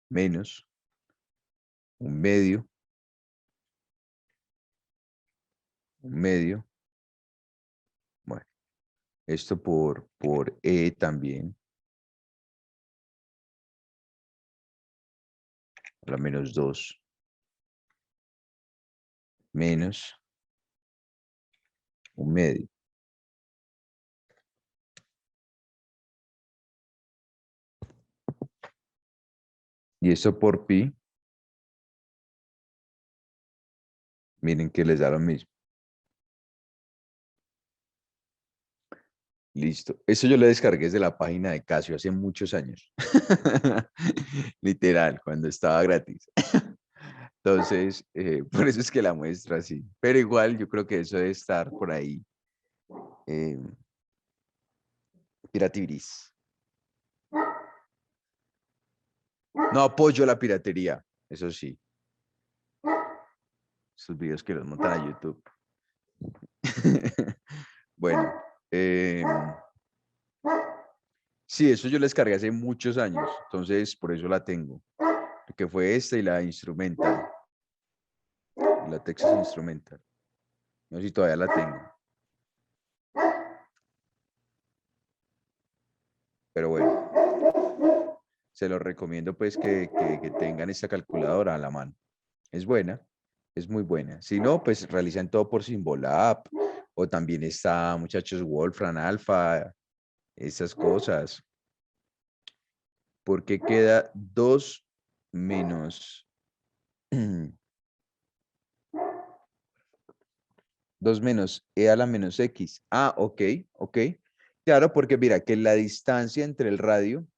Speaker 1: Menos un medio. Un medio. Bueno, esto por E también. A la menos 2. Menos un medio. Y esto por pi. Miren que les da lo mismo. Listo. Eso yo lo descargué desde la página de Casio hace muchos años. Literal, cuando estaba gratis. Entonces, por eso es que la muestra así. Pero igual yo creo que eso debe estar por ahí. Pirativiris. No apoyo la piratería, eso sí. Esos videos que los montan a YouTube. Bueno. Sí, eso yo la descargué hace muchos años. Entonces, por eso la tengo. Que fue esta y la Instrumental. La Texas Instrumental. No sé si todavía la tengo. Pero bueno. Se los recomiendo pues que tengan esta calculadora a la mano. Es buena. Es muy buena. Si no, pues realizan todo por Symbolab. O también está, muchachos, Wolfram Alpha. Esas cosas. Porque queda 2 menos 2 menos e a la menos x. Ah, ok, ok. Claro, porque mira que la distancia entre el radio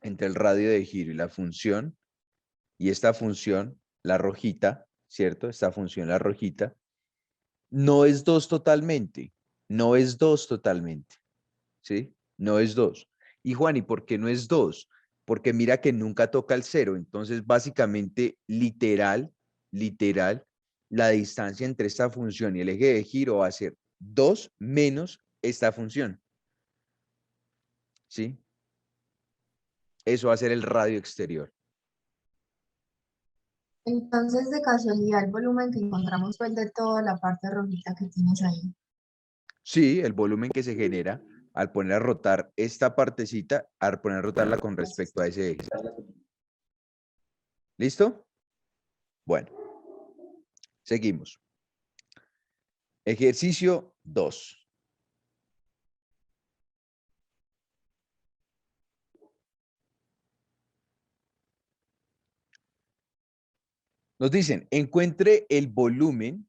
Speaker 1: de giro y la función, y esta función, la rojita, ¿cierto? Esta función, la rojita, no es 2 totalmente. No es 2 totalmente. ¿Sí? No es 2. Y Juan, ¿y por qué no es 2? Porque mira que nunca toca el 0. Entonces, básicamente, literal, la distancia entre esta función y el eje de giro va a ser 2 menos esta función. ¿Sí? Eso va a ser el radio exterior.
Speaker 5: Entonces, de casualidad, el volumen que encontramos fue el de toda la parte rojita que tienes ahí.
Speaker 1: Sí, el volumen que se genera al poner a rotar esta partecita, al poner a rotarla con respecto a ese eje. ¿Listo? Bueno, seguimos. Ejercicio 2. Nos dicen, encuentre el volumen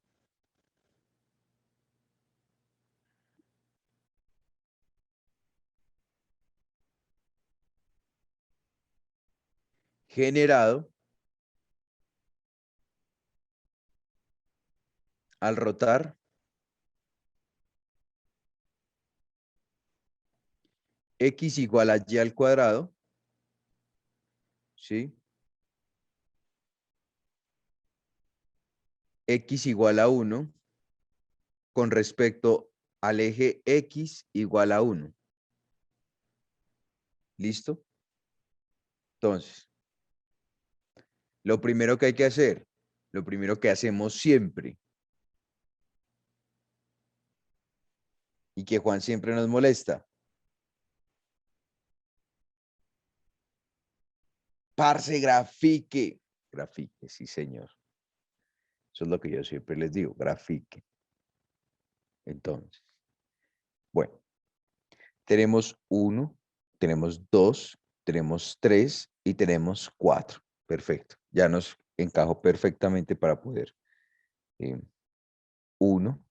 Speaker 1: generado al rotar x igual a y al cuadrado, ¿sí? X igual a 1 con respecto al eje x igual a 1. ¿Listo? Entonces, lo primero que hay que hacer, lo primero que hacemos siempre, y que Juan siempre nos molesta, parce, grafique. Grafique, sí, señor. Eso es lo que yo siempre les digo, grafique. Entonces, bueno, tenemos 1, tenemos 2, tenemos 3 y tenemos 4. Perfecto. Ya nos encajó perfectamente para poder 1,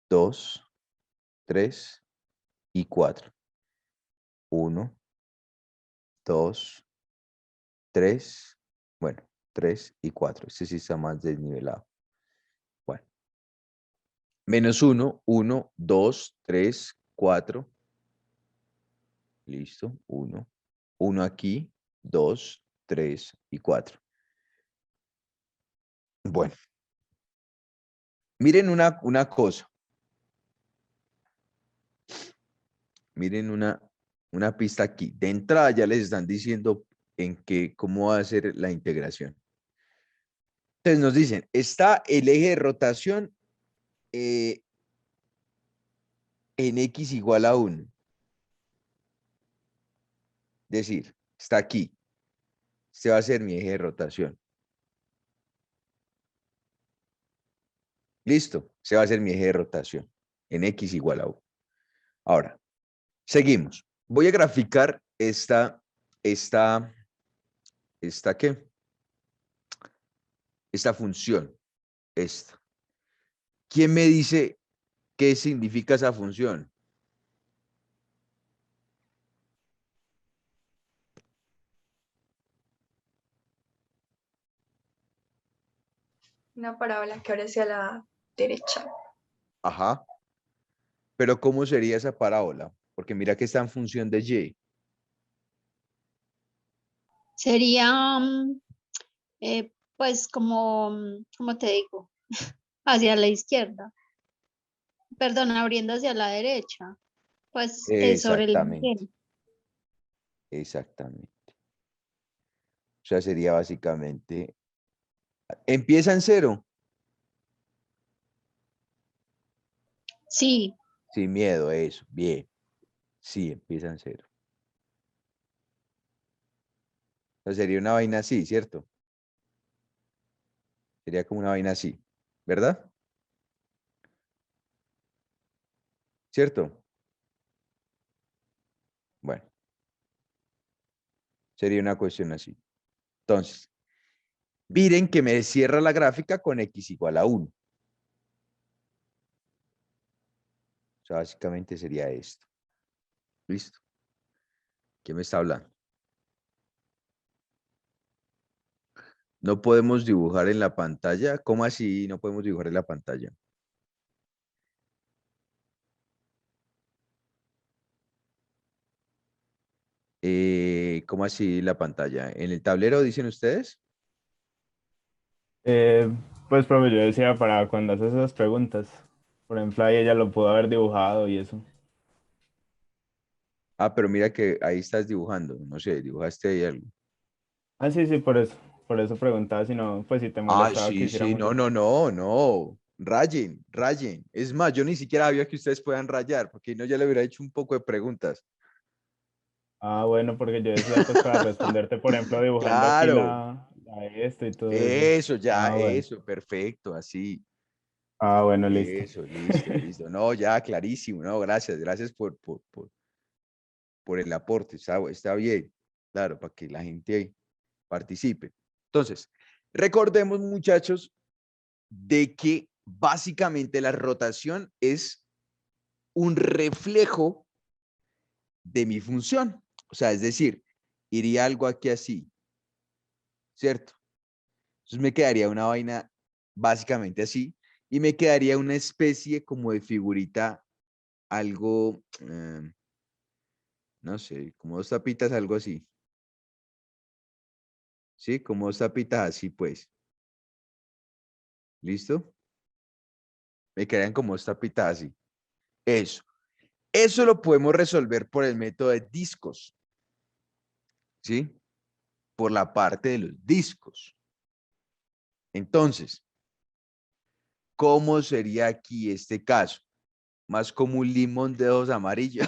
Speaker 1: 2, 3 y 4. 1, 2, 3, bueno, 3 y 4. Este sí está más desnivelado. Bueno. Menos 1, 1, 2, 3, 4. Listo, 1. 1 aquí, 2, 3 y 4. Bueno. Miren una cosa. Miren una pista aquí. De entrada ya les están diciendo cómo va a ser la integración. Entonces nos dicen, está el eje de rotación en x igual a 1. Es decir, está aquí. Este va a ser mi eje de rotación. Listo. Este va a ser mi eje de rotación en x igual a 1. Ahora, seguimos. Voy a graficar esta ¿qué? Esta función. Esta. ¿Quién me dice qué significa esa función?
Speaker 6: Una parábola que ahora hacia la derecha.
Speaker 1: Ajá. Pero ¿cómo sería esa parábola? Porque mira que está en función de y.
Speaker 2: Sería, pues, como te digo, hacia la izquierda. Perdón, abriendo hacia la derecha. Pues sobre el
Speaker 1: Exactamente.
Speaker 2: eje.
Speaker 1: Exactamente. O sea, sería básicamente. Empieza en 0.
Speaker 2: Sí,
Speaker 1: Sin miedo, eso. Bien. Sí, empieza en 0. O sea, sería una vaina así, ¿cierto? Sería como una vaina así, ¿verdad? ¿Cierto? Bueno, sería una cuestión así. Entonces, miren que me cierra la gráfica con x igual a 1. O sea, básicamente sería esto. ¿Listo? ¿Quién me está hablando? No podemos dibujar en la pantalla. ¿Cómo así no podemos dibujar en la pantalla? ¿Cómo así la pantalla? ¿En el tablero dicen ustedes?
Speaker 7: Pues, profe, yo decía para cuando haces esas preguntas. Por ejemplo, ahí ella lo pudo haber dibujado y eso.
Speaker 1: Ah, pero mira que ahí estás dibujando. No sé, dibujaste ahí algo.
Speaker 7: Ah, sí, sí, por eso. Por eso preguntaba si no, pues si te
Speaker 1: Ah,
Speaker 7: molestaba que
Speaker 1: sí, sí.
Speaker 7: hiciéramos
Speaker 1: No,
Speaker 7: eso.
Speaker 1: no, no, no. Rayen, rayen. Es más, yo ni siquiera sabía que ustedes puedan rayar, porque no ya le hubiera hecho un poco de preguntas.
Speaker 7: Ah, bueno, porque yo decía pues para responderte, por ejemplo, dibujando aquí
Speaker 1: Claro.
Speaker 7: la esto y todo eso.
Speaker 1: Eso, ya,
Speaker 7: Ah, bueno.
Speaker 1: eso, perfecto, así.
Speaker 7: Ah, bueno, listo.
Speaker 1: Eso, listo, listo. No, ya, clarísimo, no, gracias, gracias por el aporte, está bien, claro, para que la gente participe. Entonces, recordemos, muchachos, de que básicamente la rotación es un reflejo de mi función. O sea, es decir, iría algo aquí así, ¿cierto? Entonces me quedaría una vaina básicamente así y me quedaría una especie como de figurita, algo, no sé, como dos tapitas, algo así. ¿Sí? Como dos tapitas así, pues. ¿Listo? Me quedarían como dos tapitas así. Eso. Eso lo podemos resolver por el método de discos. ¿Sí? Por la parte de los discos. Entonces, ¿cómo sería aquí este caso? Más como un limón de ojos amarillos.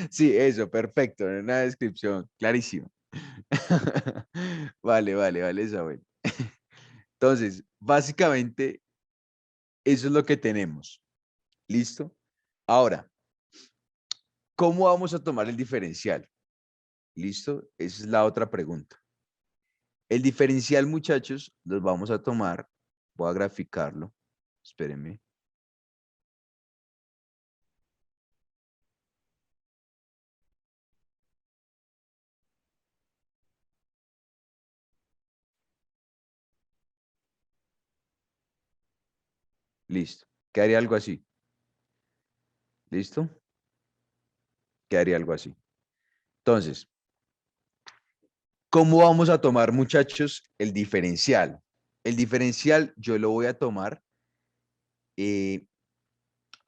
Speaker 1: Sí, eso, perfecto. Una descripción clarísima. Vale, vale, vale, Isabel. Entonces, básicamente, eso es lo que tenemos. ¿Listo? Ahora, ¿cómo vamos a tomar el diferencial? ¿Listo? Esa es la otra pregunta. El diferencial, muchachos, los vamos a tomar Voy a graficarlo. Espérenme. Listo. Quedaría algo así. ¿Listo? Quedaría algo así. Entonces, ¿cómo vamos a tomar, muchachos, el diferencial? El diferencial yo lo voy a tomar,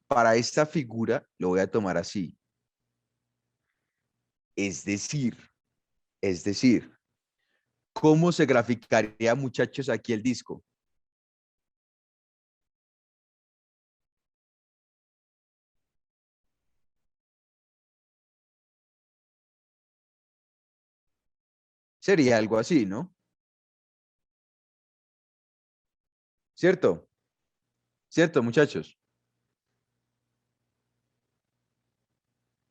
Speaker 1: para esta figura, lo voy a tomar así. Es decir, ¿cómo se graficaría, muchachos, aquí el disco? Sería algo así, ¿no? ¿Cierto? ¿Cierto, muchachos?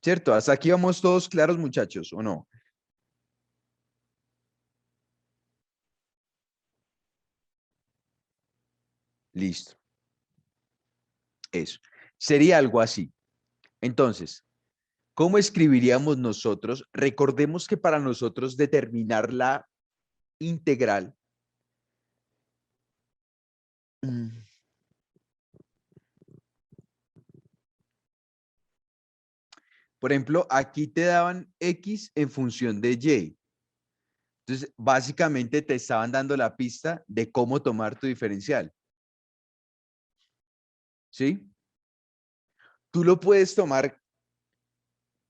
Speaker 1: ¿Cierto? ¿Hasta aquí vamos todos claros, muchachos, o no? Listo. Eso. Sería algo así. Entonces, ¿cómo escribiríamos nosotros? Recordemos que para nosotros determinar la integral, por ejemplo, aquí te daban X en función de Y. Entonces, básicamente te estaban dando la pista de cómo tomar tu diferencial. ¿Sí? Tú lo puedes tomar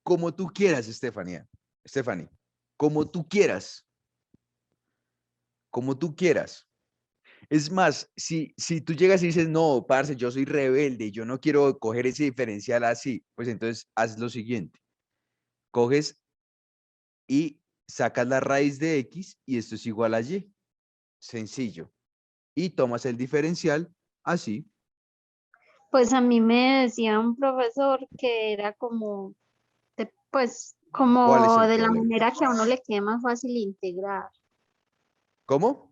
Speaker 1: como tú quieras, Stephanie, como tú quieras. Como tú quieras. Es más, si tú llegas y dices, no, parce, yo soy rebelde, yo no quiero coger ese diferencial así, pues entonces haz lo siguiente. Coges y sacas la raíz de X y esto es igual a Y. Sencillo. Y tomas el diferencial así.
Speaker 2: Pues a mí me decía un profesor que era como, pues,
Speaker 1: ¿Cuál es
Speaker 2: como
Speaker 1: el
Speaker 2: de la
Speaker 1: problema?
Speaker 2: manera que a uno le quede más fácil integrar.
Speaker 1: ¿Cómo?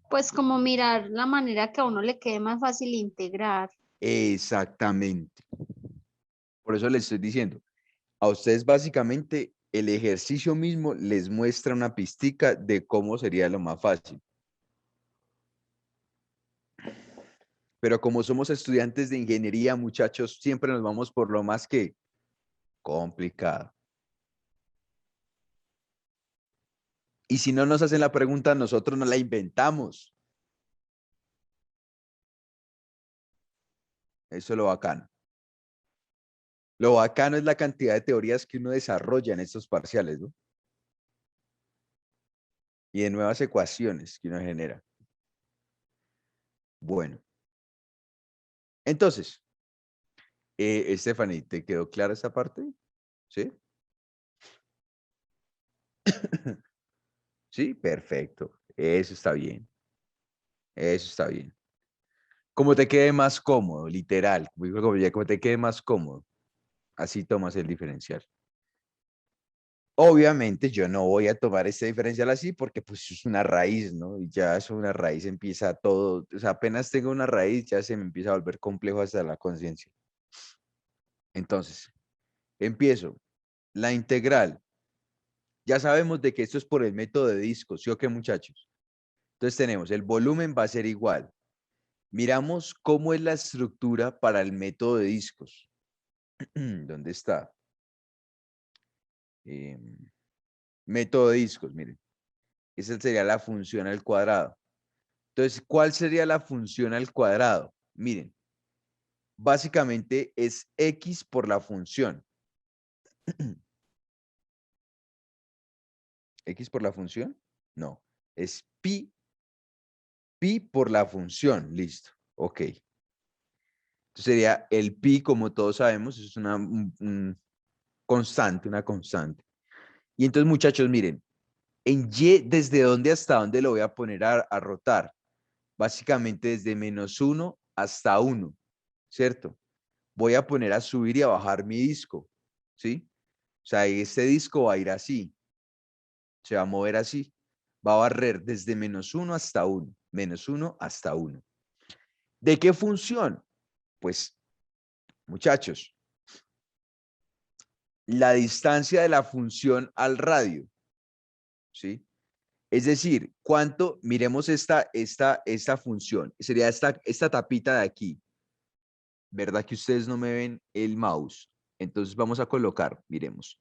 Speaker 2: Pues como mirar la manera que a uno le quede más fácil integrar.
Speaker 1: Exactamente. Por eso les estoy diciendo, a ustedes básicamente el ejercicio mismo les muestra una pistica de cómo sería lo más fácil. Pero como somos estudiantes de ingeniería, muchachos, siempre nos vamos por lo más que complicado. Y si no nos hacen la pregunta, nosotros no la inventamos. Eso es lo bacano. Lo bacano es la cantidad de teorías que uno desarrolla en estos parciales, ¿no? Y de nuevas ecuaciones que uno genera. Bueno. Entonces, Stephanie, ¿te quedó clara esta parte? ¿Sí? Sí, perfecto. Eso está bien. Eso está bien. Como te quede más cómodo, literal. Como te quede más cómodo. Así tomas el diferencial. Obviamente yo no voy a tomar este diferencial así porque pues es una raíz, ¿no? Y ya es una raíz, empieza todo, o sea, apenas tengo una raíz ya se me empieza a volver complejo hasta la conciencia. Entonces, empiezo. La integral. Ya sabemos de que esto es por el método de disco, ¿sí o qué, muchachos? Entonces tenemos, el volumen va a ser igual. Miramos cómo es la estructura para el método de discos. ¿Dónde está? Método de discos, miren. Esa sería la función al cuadrado. Entonces, ¿cuál sería la función al cuadrado? Miren, básicamente es X por la función. ¿X por la función? No, es pi por la función. Listo, ok. Entonces sería el pi, como todos sabemos, es una constante, una constante. Y entonces, muchachos, miren, en Y, ¿desde dónde hasta dónde lo voy a poner a rotar? Básicamente desde -1 hasta 1, ¿cierto? Voy a poner a subir y a bajar mi disco, ¿sí? O sea, este disco va a ir así, se va a mover así, va a barrer desde -1 hasta 1, -1 hasta 1. ¿De qué función? Pues, muchachos, la distancia de la función al radio, ¿sí? Es decir, ¿cuánto? Miremos esta función. Sería esta tapita de aquí. ¿Verdad que ustedes no me ven el mouse? Entonces vamos a colocar, miremos.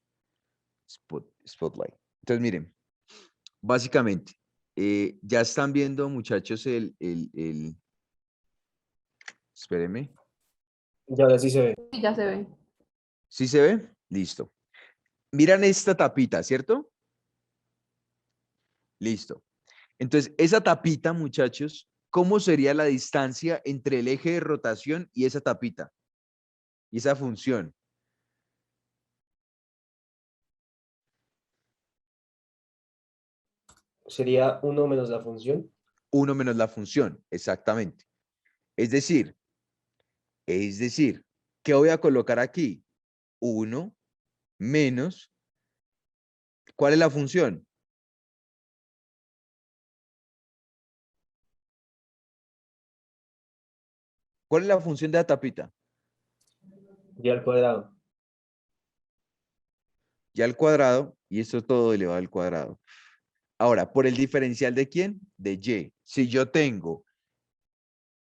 Speaker 1: Spotlight. Entonces, miren, básicamente, ya están viendo, muchachos, espérenme.
Speaker 8: Ya ahora sí se ve.
Speaker 3: Sí, ya se ve.
Speaker 1: ¿Sí se ve? Listo. Miran esta tapita, ¿cierto? Listo. Entonces, esa tapita, muchachos, ¿cómo sería la distancia entre el eje de rotación y esa tapita? Y esa función.
Speaker 8: Sería 1 menos la función.
Speaker 1: 1 menos la función, exactamente. Es decir, ¿qué voy a colocar aquí? 1 menos, ¿cuál es la función? ¿Cuál es la función de la tapita?
Speaker 8: Y al cuadrado.
Speaker 1: Ya al cuadrado, y esto todo elevado al cuadrado. Ahora, ¿por el diferencial de quién? De y. Si yo tengo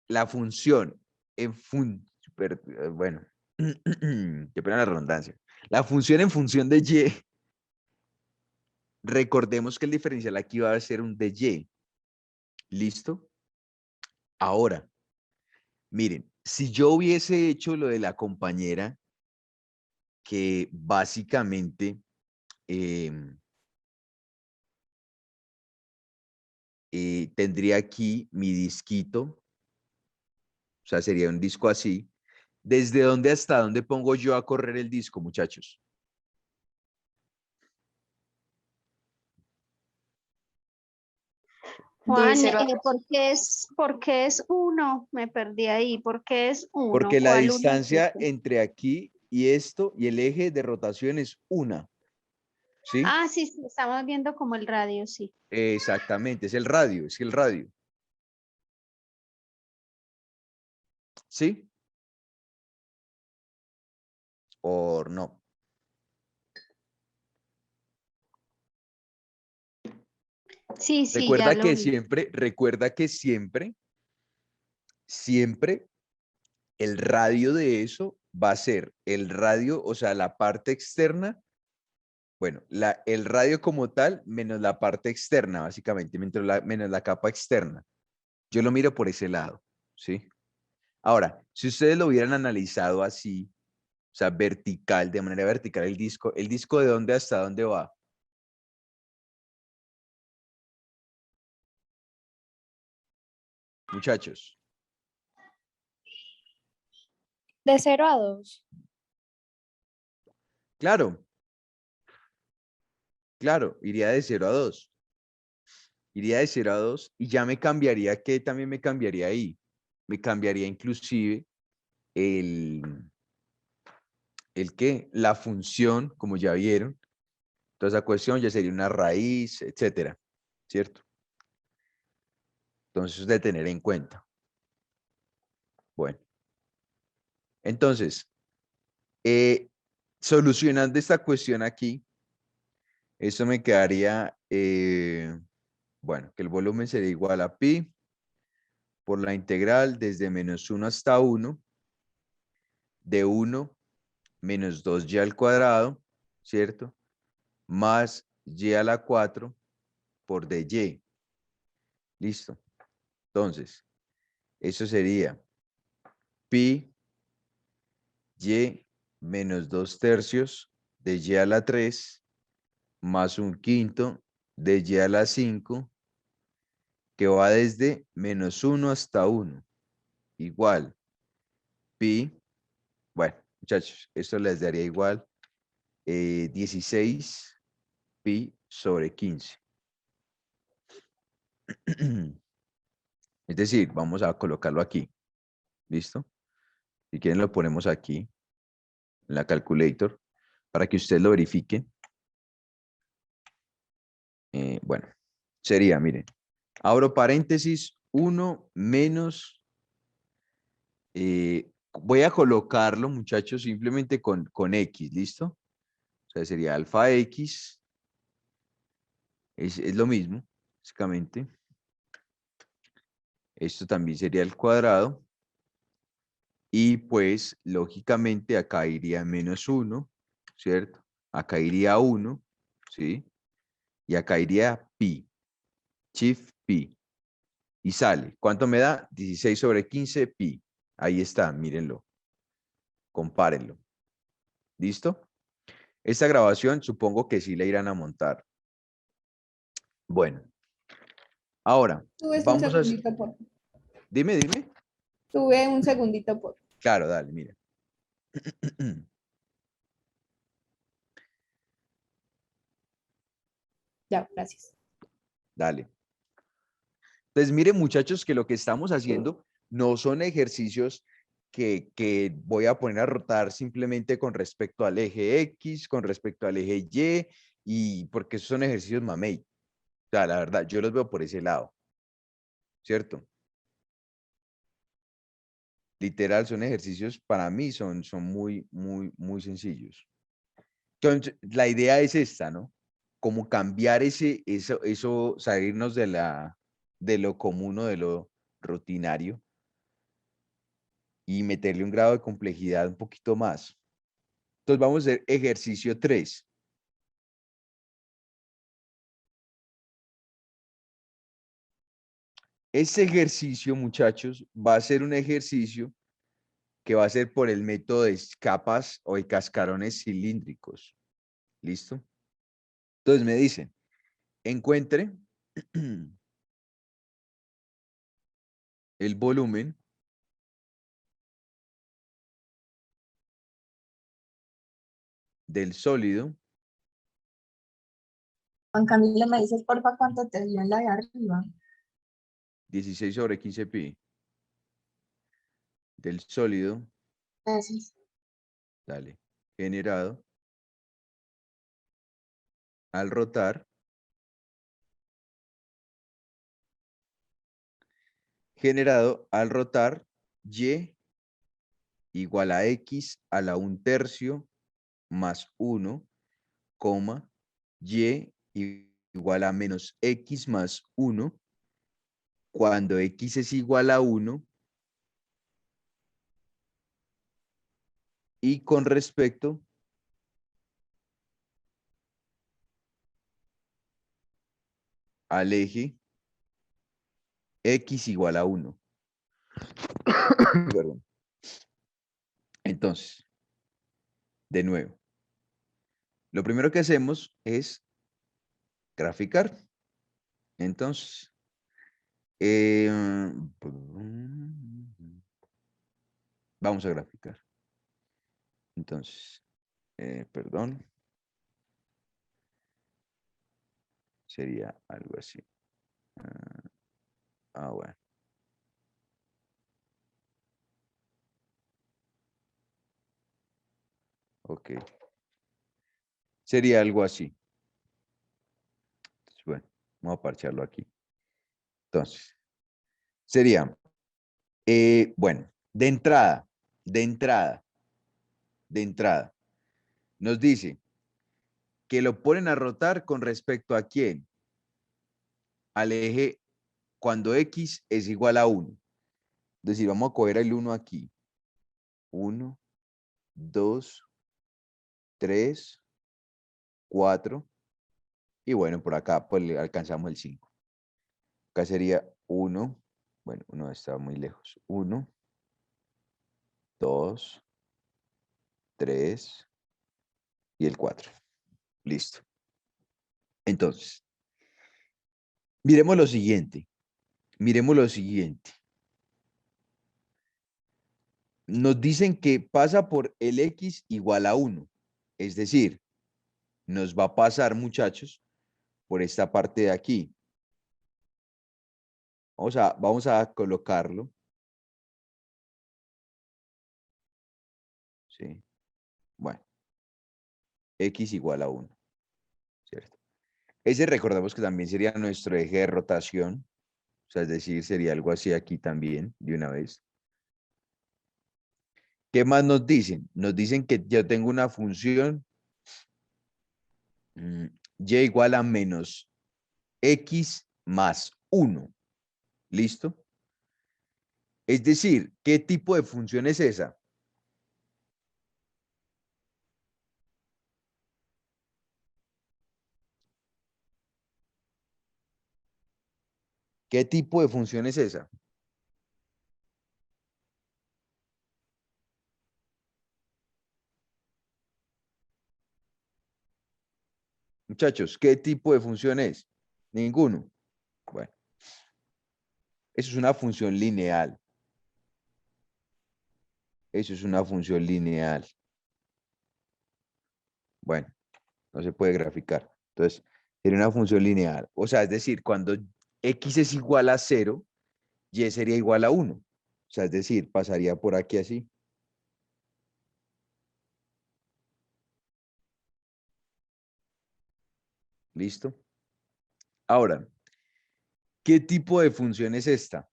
Speaker 1: la función en bueno, qué pena la redundancia. La función en función de y, recordemos que el diferencial aquí va a ser un de y. ¿Listo? Ahora, miren, si yo hubiese hecho lo de la compañera, que básicamente tendría aquí mi disquito, o sea, sería un disco así. ¿Desde dónde hasta dónde pongo yo a correr el disco, muchachos?
Speaker 6: De
Speaker 2: Juan,
Speaker 6: 0 a
Speaker 2: ¿por qué es 1? Me perdí ahí. ¿Por qué es 1?
Speaker 1: Porque la
Speaker 2: ¿Cuál 1 es
Speaker 1: distancia
Speaker 2: este?
Speaker 1: entre aquí y esto y el eje de rotación es 1. ¿Sí?
Speaker 2: Ah, sí, sí, estamos viendo como el radio, sí.
Speaker 1: Exactamente, es el radio, es el radio. ¿Sí? ¿O no?
Speaker 2: Sí, sí, ya lo vi.
Speaker 1: Recuerda que siempre el radio de eso va a ser el radio, o sea, la parte externa, bueno, el radio como tal menos la parte externa, básicamente, menos la capa externa. Yo lo miro por ese lado, ¿sí? Ahora, si ustedes lo hubieran analizado así, o sea, vertical, de manera vertical ¿el disco de dónde hasta dónde va? Muchachos,
Speaker 9: De 0 a 2.
Speaker 1: claro, iría de 0 a 2. Iría de 0 a 2 y ya me cambiaría, ¿qué también me cambiaría ahí? Me cambiaría inclusive el qué, la función, como ya vieron. Toda esa cuestión ya sería una raíz, etcétera, ¿cierto? Entonces, es de tener en cuenta. Bueno, entonces, solucionando esta cuestión aquí, eso me quedaría, bueno, que el volumen sería igual a pi por la integral desde -1 hasta 1 de 1 menos 2y al cuadrado, ¿cierto? Más y a la 4 por dy. Listo. Entonces, eso sería pi y menos 2/3 de y a la 3 más 1/5 de y a la 5 que va desde -1 hasta 1. Igual pi, bueno, muchachos, esto les daría igual 16 pi sobre 15. Es decir, vamos a colocarlo aquí. ¿Listo? Si quieren lo ponemos aquí en la calculator para que ustedes lo verifiquen. Bueno, sería, miren, abro paréntesis, 1 menos Voy a colocarlo, muchachos, simplemente con X, ¿listo? O sea, sería alfa X. Es lo mismo, básicamente. Esto también sería el cuadrado. Y pues, lógicamente, acá iría -1, ¿cierto? Acá iría 1, ¿sí? Y acá iría pi. Shift pi. Y sale. ¿Cuánto me da? 16/15 pi. Ahí está, mírenlo. Compárenlo. ¿Listo? Esta grabación supongo que sí la irán a montar. Bueno. Ahora,
Speaker 3: Subes un
Speaker 1: vamos a...
Speaker 3: segundito, por.
Speaker 1: Dime, dime.
Speaker 3: Sube un segundito, por.
Speaker 1: Claro, dale, mira.
Speaker 3: Ya, gracias.
Speaker 1: Dale. Entonces, miren, muchachos, que lo que estamos haciendo no son ejercicios que voy a poner a rotar simplemente con respecto al eje X, con respecto al eje y porque esos son ejercicios mamey. O sea, la verdad, yo los veo por ese lado. ¿Cierto? Literal, son ejercicios para mí, son muy, muy, muy sencillos. Entonces, la idea es esta, ¿no? Como cambiar eso, salirnos de lo común o de lo rutinario y meterle un grado de complejidad un poquito más. Entonces vamos a hacer ejercicio 3. Este ejercicio, muchachos, va a ser un ejercicio que va a ser por el método de capas o de cascarones cilíndricos. ¿Listo? Entonces me dicen, encuentre el volumen del sólido.
Speaker 5: Juan Camilo, ¿me dices porfa cuánto te dio en la de arriba?
Speaker 1: 16/15 pi. Del sólido.
Speaker 5: Gracias.
Speaker 1: Dale. Generado al rotar. Generado al rotar y igual a x a la 1/3 más 1, y igual a menos x más 1, cuando x es igual a 1 y con respecto al eje x igual a 1. Perdón. Entonces, de nuevo, lo primero que hacemos es graficar. Entonces, vamos a graficar. Entonces, perdón. Sería algo así. Bueno. Ok. Sería algo así. Entonces, bueno, vamos a parcharlo aquí. Entonces, sería, bueno, de entrada, nos dice que lo ponen a rotar con respecto a quién, al eje cuando x es igual a 1. Es decir, vamos a coger el 1 aquí. 1, 2, 3, 4. Y bueno, por acá pues le alcanzamos el 5. Acá sería 1. Bueno, 1 está muy lejos. 1, 2, 3 y el 4. Listo. Entonces, miremos lo siguiente. Miremos lo siguiente. Nos dicen que pasa por el x igual a 1. Es decir, nos va a pasar, muchachos, por esta parte de aquí. Vamos a colocarlo. Sí. Bueno. X igual a 1. ¿Cierto? Ese recordamos que también sería nuestro eje de rotación. O sea, es decir, sería algo así aquí también, de una vez. ¿Qué más nos dicen? Nos dicen que yo tengo una función y igual a menos x más 1. ¿Listo? Es decir, ¿qué tipo de función es esa? ¿Qué tipo de función es esa? Muchachos, ¿qué tipo de función es? Ninguno. Bueno, eso es una función lineal. Eso es una función lineal. Bueno, no se puede graficar. Entonces, tiene una función lineal. O sea, es decir, cuando x es igual a 0, y sería igual a 1. O sea, es decir, pasaría por aquí así. ¿Listo? Ahora, ¿qué tipo de función es esta?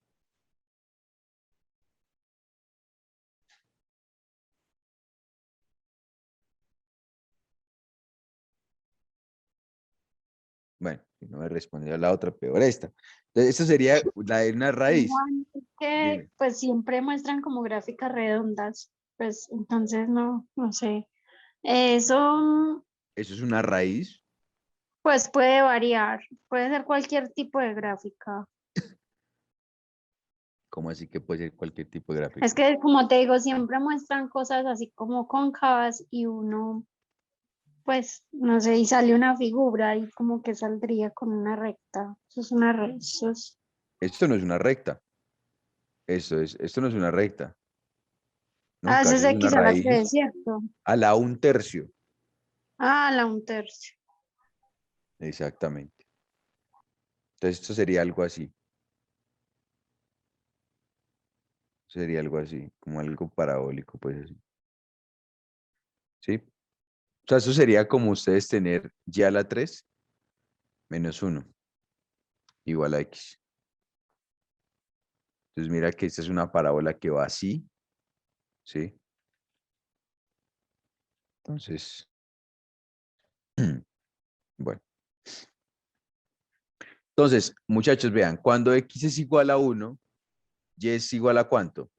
Speaker 1: Bueno, si no me respondió a la otra, peor esta. Entonces, esto sería la de una raíz.
Speaker 2: Juan, es que
Speaker 1: Dime.
Speaker 2: pues siempre muestran como gráficas redondas, pues entonces no sé. Eso
Speaker 1: ¿Eso es una raíz?
Speaker 2: pues puede variar, puede ser cualquier tipo de gráfica.
Speaker 1: ¿Cómo así que puede ser cualquier tipo de
Speaker 2: Es
Speaker 1: gráfica?
Speaker 2: que como te digo, siempre muestran cosas así como cóncavas y uno, pues, no sé, y sale una figura y como que saldría con una recta. Eso es una recta.
Speaker 1: Esto no es una recta. Esto no es una recta.
Speaker 2: Ah,
Speaker 1: Nunca,
Speaker 2: ese
Speaker 1: eso
Speaker 2: es
Speaker 1: es una
Speaker 2: X a la 3,
Speaker 1: raíz
Speaker 2: ¿cierto?
Speaker 1: a la 1/3.
Speaker 2: Ah, la un tercio.
Speaker 1: Exactamente. Entonces, esto sería algo así. Sería algo así, como algo parabólico, pues así. ¿Sí? O sea, eso sería como ustedes tener y a la 3 menos 1 igual a x. Entonces, mira que esta es una parábola que va así, ¿sí? Entonces, bueno. Entonces, muchachos, vean, cuando x es igual a 1, y es igual a ¿cuánto?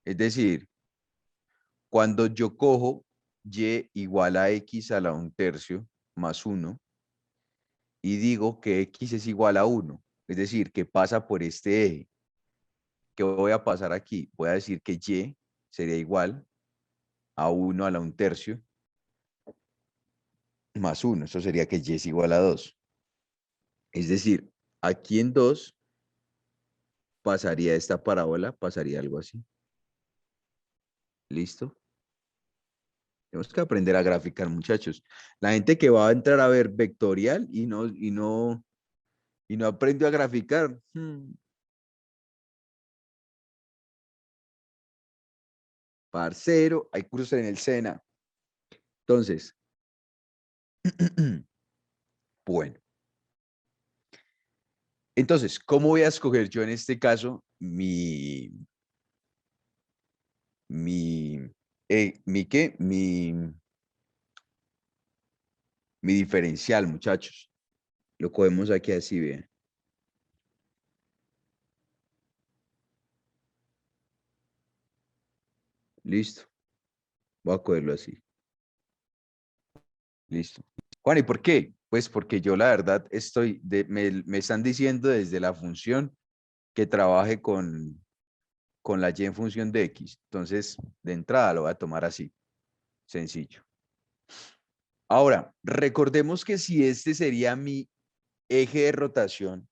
Speaker 1: Es decir, cuando yo cojo y igual a x a la 1/3 más 1 y digo que x es igual a 1, es decir, que pasa por este eje, ¿qué voy a pasar aquí? Voy a decir que y sería igual a 1 a la 1/3 más 1. Eso sería que y es igual a 2. Es decir, aquí en 2 pasaría esta parábola, pasaría algo así. ¿Listo? Tenemos que aprender a graficar, muchachos. La gente que va a entrar a ver vectorial y no aprendió a graficar. Parcero, hay cursos en el SENA. Entonces, bueno. Entonces, ¿cómo voy a escoger yo en este caso qué? Mi diferencial, muchachos? Lo cogemos aquí así, bien. Listo. Voy a cogerlo así. Listo. Juan, ¿y por qué? Pues porque yo la verdad me están diciendo desde la función que trabaje con la y en función de x. Entonces, de entrada lo voy a tomar así. Sencillo. Ahora, recordemos que si este sería mi eje de rotación,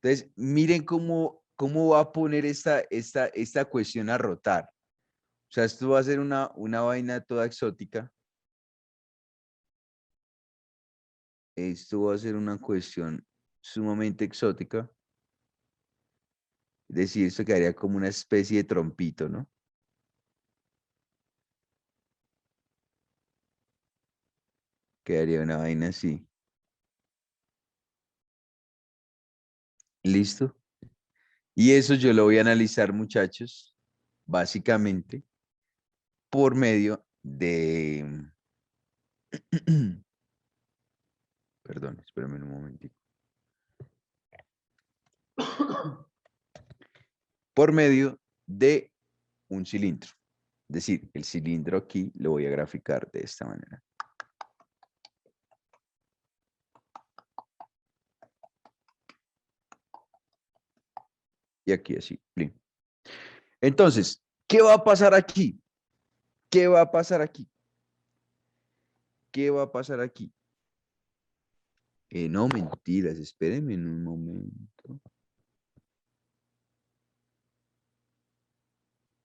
Speaker 1: entonces miren cómo va a poner esta cuestión a rotar. O sea, esto va a ser una vaina toda exótica. Esto va a ser una cuestión sumamente exótica. Es decir, esto quedaría como una especie de trompito, ¿no? Quedaría una vaina así. ¿Listo? Y eso yo lo voy a analizar, muchachos, básicamente por medio de... Perdón, espérame un momentito. Por medio de un cilindro. Es decir, el cilindro aquí lo voy a graficar de esta manera. Y aquí así. Plin. Entonces, ¿qué va a pasar aquí? ¿Qué va a pasar aquí? ¿Qué va a pasar aquí? No, mentiras, espérenme en un momento.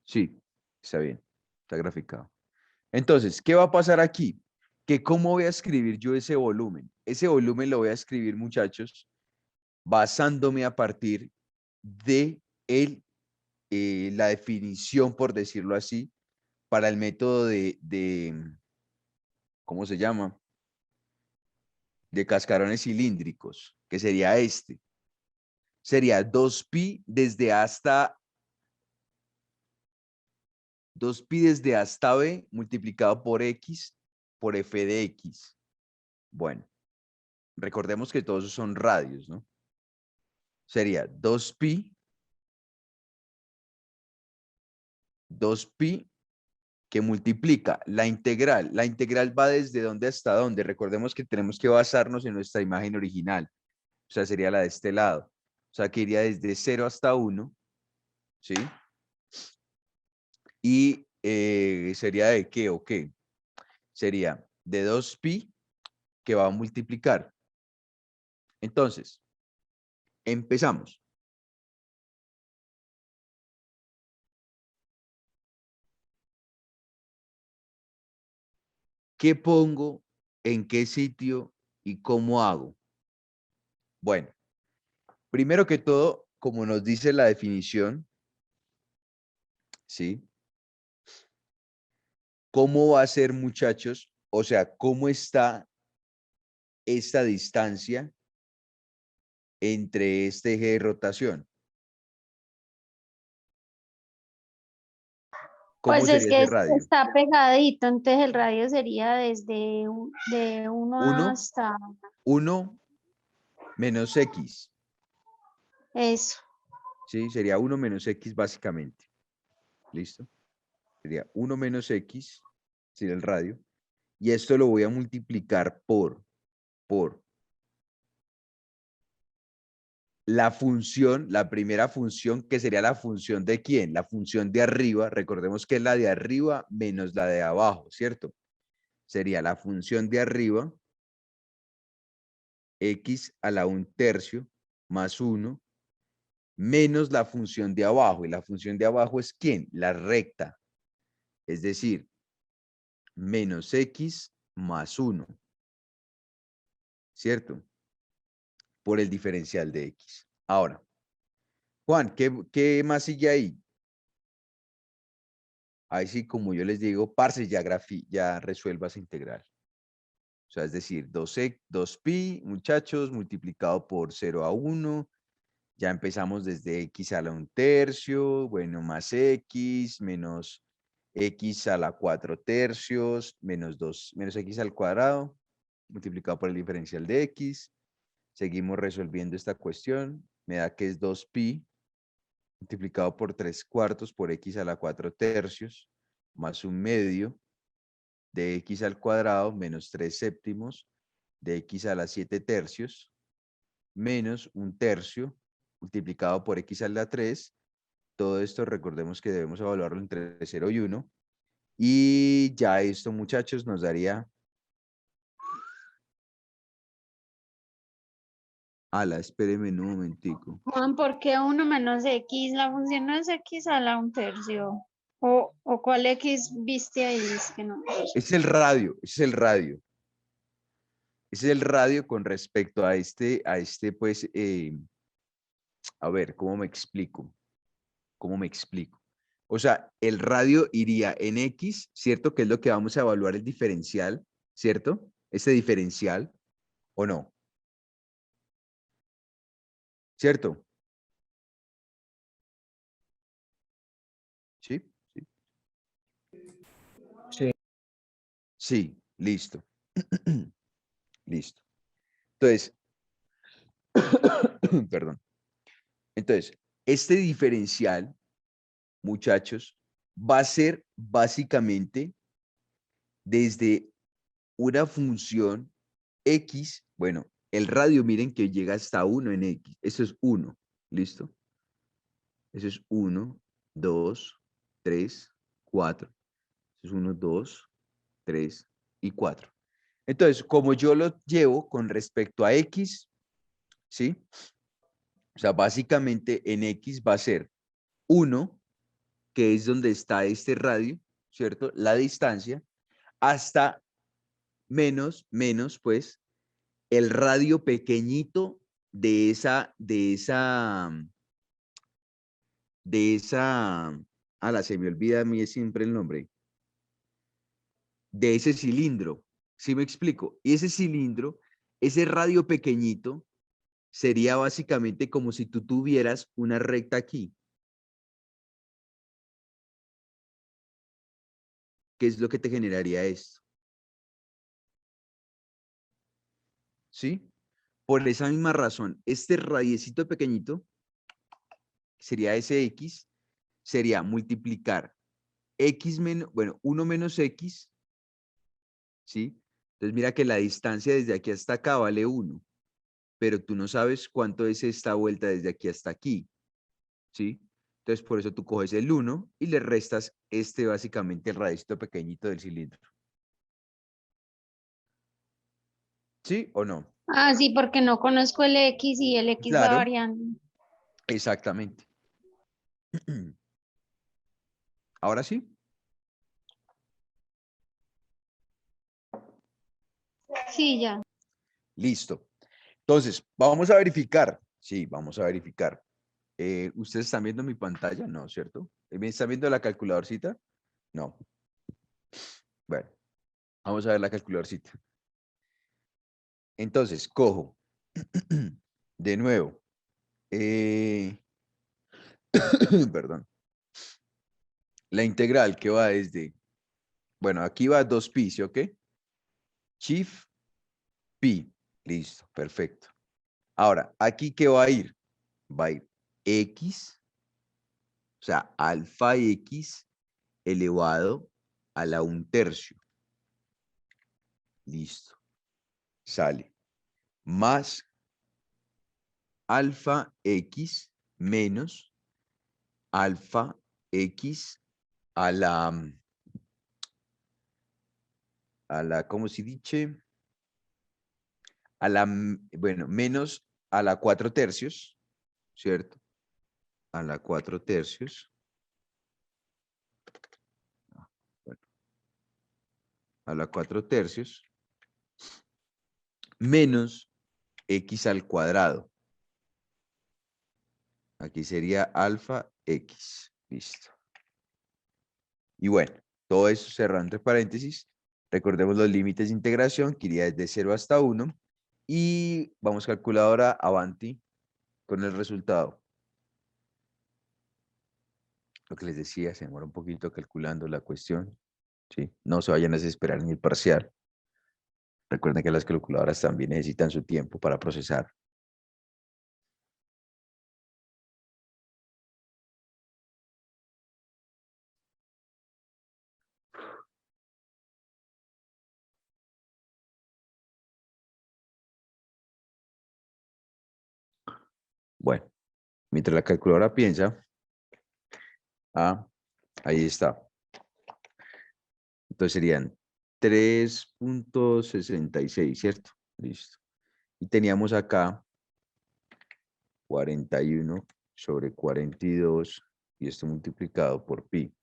Speaker 1: Sí, está bien, está graficado. Entonces, ¿qué va a pasar aquí? Que cómo voy a escribir yo ese volumen. Ese volumen lo voy a escribir, muchachos, basándome a partir de la definición, por decirlo así, para el método de ¿cómo se llama? De cascarones cilíndricos, que sería este. Sería 2pi desde hasta 2pi desde hasta b multiplicado por x por f de x. Bueno, recordemos que todos son radios, ¿no? Sería 2pi que multiplica la integral. La integral va desde dónde hasta dónde. Recordemos que tenemos que basarnos en nuestra imagen original. O sea, sería la de este lado. O sea, que iría desde 0 hasta 1, ¿sí? Y sería de qué o qué. Sería de 2pi que va a multiplicar. Entonces, empezamos. ¿Qué pongo? ¿En qué sitio? ¿Y cómo hago? Bueno, primero que todo, como nos dice la definición, ¿sí? ¿Cómo va a ser, muchachos? O sea, ¿cómo está esta distancia entre este eje de rotación? ¿Cómo
Speaker 2: Pues es
Speaker 1: sería
Speaker 2: que
Speaker 1: ese radio?
Speaker 2: está pegadito, entonces el radio sería desde de 1
Speaker 1: 1,
Speaker 2: hasta
Speaker 1: 1 menos x,
Speaker 2: eso.
Speaker 1: ¿sí? Sería 1 menos x básicamente. ¿Listo? Sería 1 menos x, sería el radio. Y esto lo voy a multiplicar por la función, la primera función, que sería la función de quién, la función de arriba. Recordemos que es la de arriba menos la de abajo, ¿cierto? Sería la función de arriba, x a la 1/3 más 1, menos la función de abajo. Y la función de abajo es quién, la recta. Es decir, menos x más 1, ¿cierto? Por el diferencial de x. Ahora, Juan, ¿qué más sigue ahí? Ahí sí, como yo les digo, parce, ya resuelva esa integral. O sea, es decir, 2pi, muchachos, multiplicado por 0 a 1. Ya empezamos desde x a la 1/3, bueno, más x, menos x a la 4/3, menos x al cuadrado, multiplicado por el diferencial de x. Seguimos resolviendo esta cuestión. Me da que es 2pi multiplicado por 3/4 por x a la 4/3 más 1/2 de x al cuadrado menos 3/7 de x a la 7/3 menos 1/3 multiplicado por x a la 3. Todo esto recordemos que debemos evaluarlo entre 0 y 1. Y ya esto, muchachos, nos daría... Ala, espérenme un momentico.
Speaker 2: Juan, ¿por qué 1 menos x? La función no es x a la 1/3. O cuál x viste ahí, es que no.
Speaker 1: Es el radio, es el radio. Ese es el radio con respecto a pues, a ver, ¿cómo me explico? ¿Cómo me explico? O sea, el radio iría en X, ¿cierto? Que es lo que vamos a evaluar el diferencial, ¿cierto? Este diferencial, ¿o no? ¿Cierto? Sí, listo. Listo. Entonces, perdón. Entonces, este diferencial, muchachos, va a ser básicamente desde una función x, bueno, el radio, miren que llega hasta 1 en x. Eso es 1, ¿listo? Eso es 1, 2, 3, 4. Eso es 1, 2, 3 y 4. Entonces, como yo lo llevo con respecto a x, ¿sí? O sea, básicamente en x va a ser 1, que es donde está este radio, ¿cierto? La distancia, hasta menos, pues, el radio pequeñito de se me olvida a mí siempre el nombre, de ese cilindro, ¿sí me explico? Y ese cilindro, ese radio pequeñito, sería básicamente como si tú tuvieras una recta aquí. ¿Qué es lo que te generaría esto? ¿Sí? Por esa misma razón, este radiecito pequeñito, sería ese x, sería multiplicar x menos, bueno, 1 menos x, ¿sí? Entonces mira que la distancia desde aquí hasta acá vale 1, pero tú no sabes cuánto es esta vuelta desde aquí hasta aquí, ¿sí? Entonces por eso tú coges el 1 y le restas básicamente el radiecito pequeñito del cilindro. ¿Sí o no?
Speaker 2: Ah, sí, porque no conozco el X y el X va
Speaker 1: Claro,
Speaker 2: variando.
Speaker 1: exactamente. Ahora sí.
Speaker 2: Sí, ya.
Speaker 1: Listo. Entonces, vamos a verificar. Sí, vamos a verificar. ¿Ustedes están viendo mi pantalla? No, ¿cierto? ¿Me están viendo la calculadorcita? No. Bueno, vamos a ver la calculadorcita. Entonces, cojo. De nuevo. Perdón. La integral que va desde... Bueno, aquí va 2pi, ¿sí? ¿Ok? Chief pi. Listo, perfecto. Ahora, ¿aquí qué va a ir? Va a ir x, o sea, alfa x elevado a la 1/3. Listo. Sale. Más alfa x menos alfa x a la, ¿cómo se dice? Bueno, menos a la 4/3, ¿cierto? A la 4/3. Bueno, a la 4/3 menos x al cuadrado. Aquí sería alfa x. Listo. Y bueno, todo eso cerrado entre paréntesis. Recordemos los límites de integración, que iría desde 0 hasta 1. Y vamos calculadora avanti con el resultado. Lo que les decía, se demora un poquito calculando la cuestión. ¿Sí? No se vayan a desesperar en el parcial. Recuerden que las calculadoras también necesitan su tiempo para procesar. Bueno, mientras la calculadora piensa, ahí está. Entonces serían 3.66, ¿cierto? Listo. Y teníamos acá 41 sobre 42 y esto multiplicado por pi.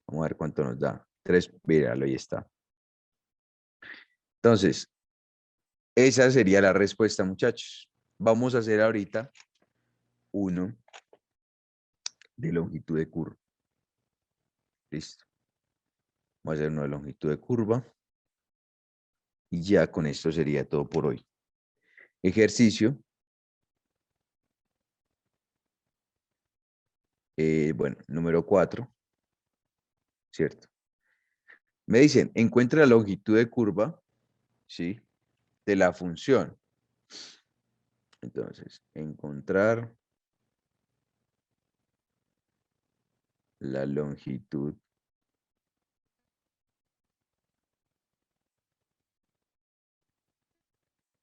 Speaker 1: Vamos a ver cuánto nos da. 3, míralo, ahí está. Entonces, esa sería la respuesta, muchachos. Vamos a hacer ahorita uno de longitud de curva. Listo. Vamos a hacer uno de longitud de curva. Y ya con esto sería todo por hoy. Ejercicio. Bueno, número 4. ¿Cierto? Me dicen, encuentra la longitud de curva, ¿sí? De la función. Entonces, encontrar la longitud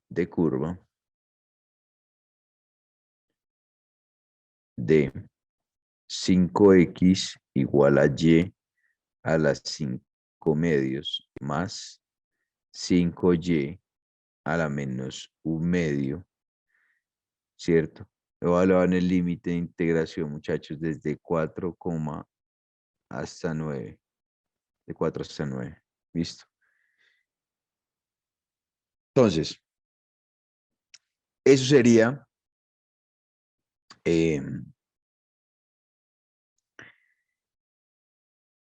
Speaker 1: de curva de 5x igual a y a las 5 medios más 5y a la menos 1 medio, ¿cierto? Evaluado en el límite de integración, muchachos, desde 4, hasta 9. De 4 hasta 9. ¿Listo? Entonces, eso sería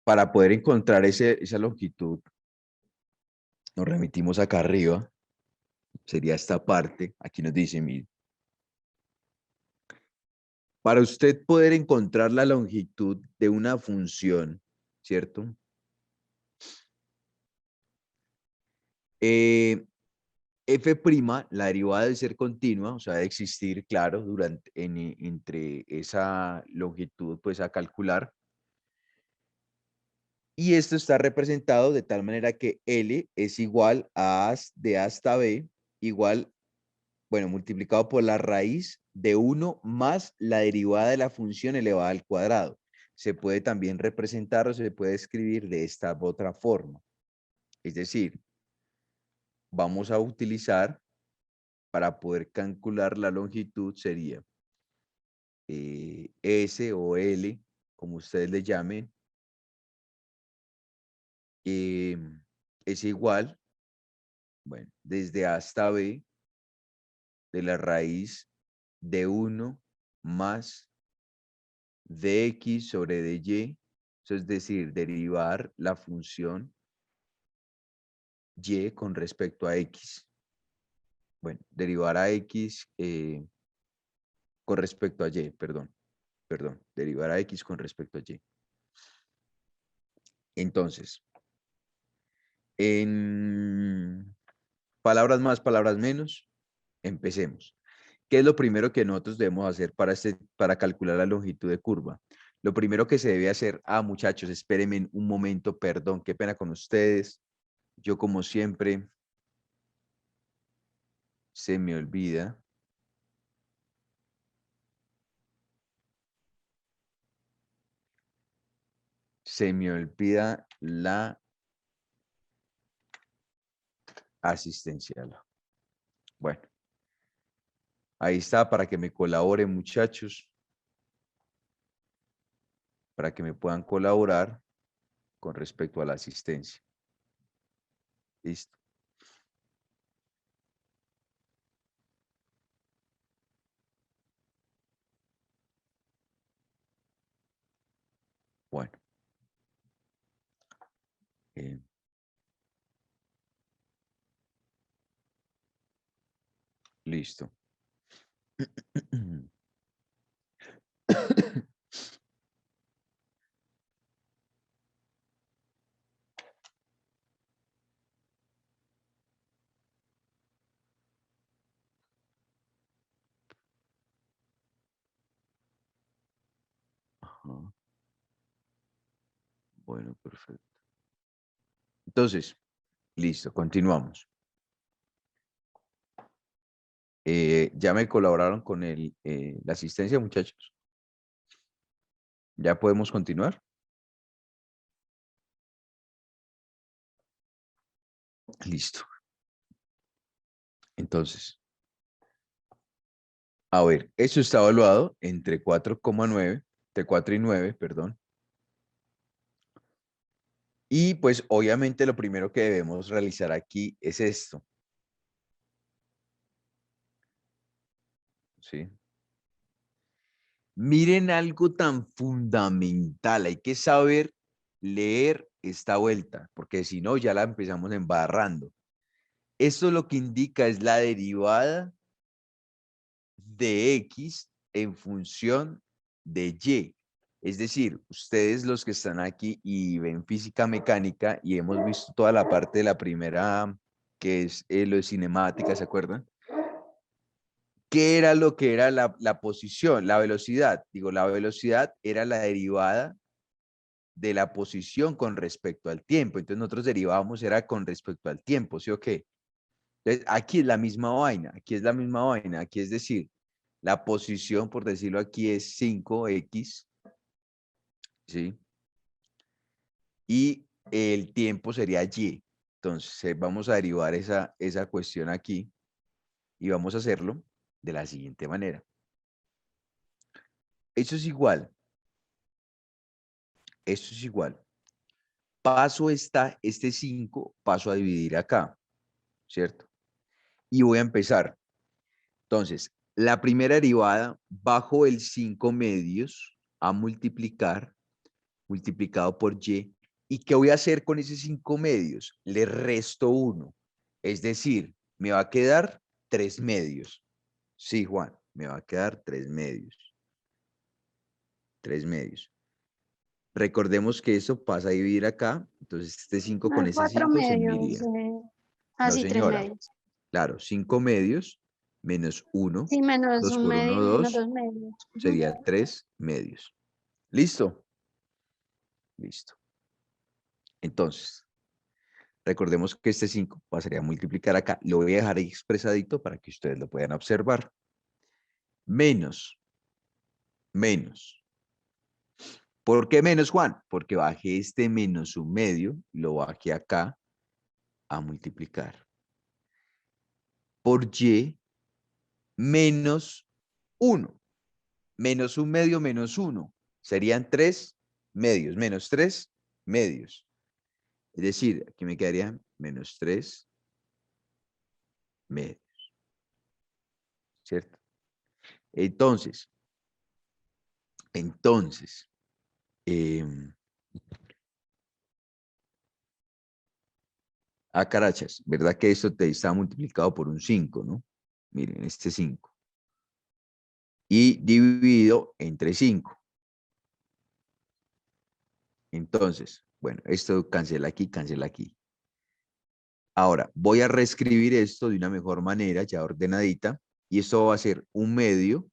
Speaker 1: para poder encontrar esa longitud. Nos remitimos acá arriba. Sería esta parte. Aquí nos dice, mire. Para usted poder encontrar la longitud de una función, ¿cierto? F', la derivada debe ser continua, o sea, de existir, claro, entre esa longitud, pues a calcular. Y esto está representado de tal manera que L es igual a de A hasta B, igual, bueno, multiplicado por la raíz de 1 más la derivada de la función elevada al cuadrado. Se puede también representar o se puede escribir de esta otra forma. Es decir, vamos a utilizar para poder calcular la longitud sería S o L, como ustedes le llamen, es igual, bueno, desde A hasta B, de la raíz de 1 más dx sobre dy, eso es decir, derivar la función y con respecto a x. Bueno, derivar a x con respecto a y, perdón, derivar a x con respecto a y. Entonces, en palabras más, palabras menos, empecemos. ¿Qué es lo primero que nosotros debemos hacer para calcular la longitud de curva? Lo primero que se debe hacer, muchachos, espérenme un momento, perdón, qué pena con ustedes. Yo como siempre, se me olvida. Se me olvida la asistencial. Bueno, ahí está para que me colaboren, muchachos. Para que me puedan colaborar con respecto a la asistencia. Listo. Bueno. Listo. Ajá. Bueno, perfecto. Entonces, listo, continuamos. ¿Ya me colaboraron con la asistencia, muchachos? ¿Ya podemos continuar? Listo. Entonces, a ver, eso está evaluado entre 4,9, entre 4 y 9, perdón. Y pues obviamente lo primero que debemos realizar aquí es esto. ¿Sí? Miren algo tan fundamental, hay que saber leer esta vuelta, porque si no ya la empezamos embarrando. Esto lo que indica es la derivada de x en función de y. Es decir, ustedes los que están aquí y ven física mecánica y hemos visto toda la parte de la primera, que es lo de cinemática, ¿se acuerdan? ¿Qué era lo que era la posición, la velocidad? Digo, la velocidad era la derivada de la posición con respecto al tiempo. Entonces nosotros derivábamos era con respecto al tiempo, ¿sí o qué? Entonces aquí es la misma vaina, aquí es la misma vaina, aquí es decir, la posición, por decirlo aquí, es 5x, ¿sí? Y el tiempo sería y. Entonces vamos a derivar esa cuestión aquí y vamos a hacerlo de la siguiente manera. Eso es igual. Esto es igual. Paso este 5, paso a dividir acá, ¿cierto? Y voy a empezar. Entonces, la primera derivada, bajo el 5 medios a multiplicar, multiplicado por y. ¿Y qué voy a hacer con ese 5 medios? Le resto 1. Es decir, me va a quedar 3 medios. Sí, Juan, me va a quedar 3 medios. 3 medios. Recordemos que eso pasa a dividir acá. Entonces, este 5
Speaker 2: No
Speaker 1: con
Speaker 2: hay
Speaker 1: ese
Speaker 2: 4
Speaker 1: 5 se
Speaker 2: medios.
Speaker 1: uniría.
Speaker 2: Ah,
Speaker 1: No,
Speaker 2: sí, 3
Speaker 1: señora.
Speaker 2: medios.
Speaker 1: Claro, 5 medios menos 1.
Speaker 2: Sí, menos
Speaker 1: 2
Speaker 2: un
Speaker 1: por 1,
Speaker 2: medio y menos
Speaker 1: 2.
Speaker 2: 2 medios. Ujú.
Speaker 1: Sería 3 medios. ¿Listo? Listo. Entonces, recordemos que este 5 pasaría a multiplicar acá. Lo voy a dejar ahí expresadito para que ustedes lo puedan observar. Menos. Menos. ¿Por qué menos, Juan? Porque bajé este menos un medio, lo bajé acá a multiplicar. Por y menos 1. Menos un medio menos 1. Serían 3 medios. Menos 3 medios. Es decir, aquí me quedarían menos 3 medios. ¿Cierto? Entonces, carachas, ¿verdad que esto te está multiplicado por un 5, ¿no? Miren, este 5. Y dividido entre 5. Entonces, bueno, esto cancela aquí, cancela aquí. Ahora, voy a reescribir esto de una mejor manera, ya ordenadita, y esto va a ser un medio,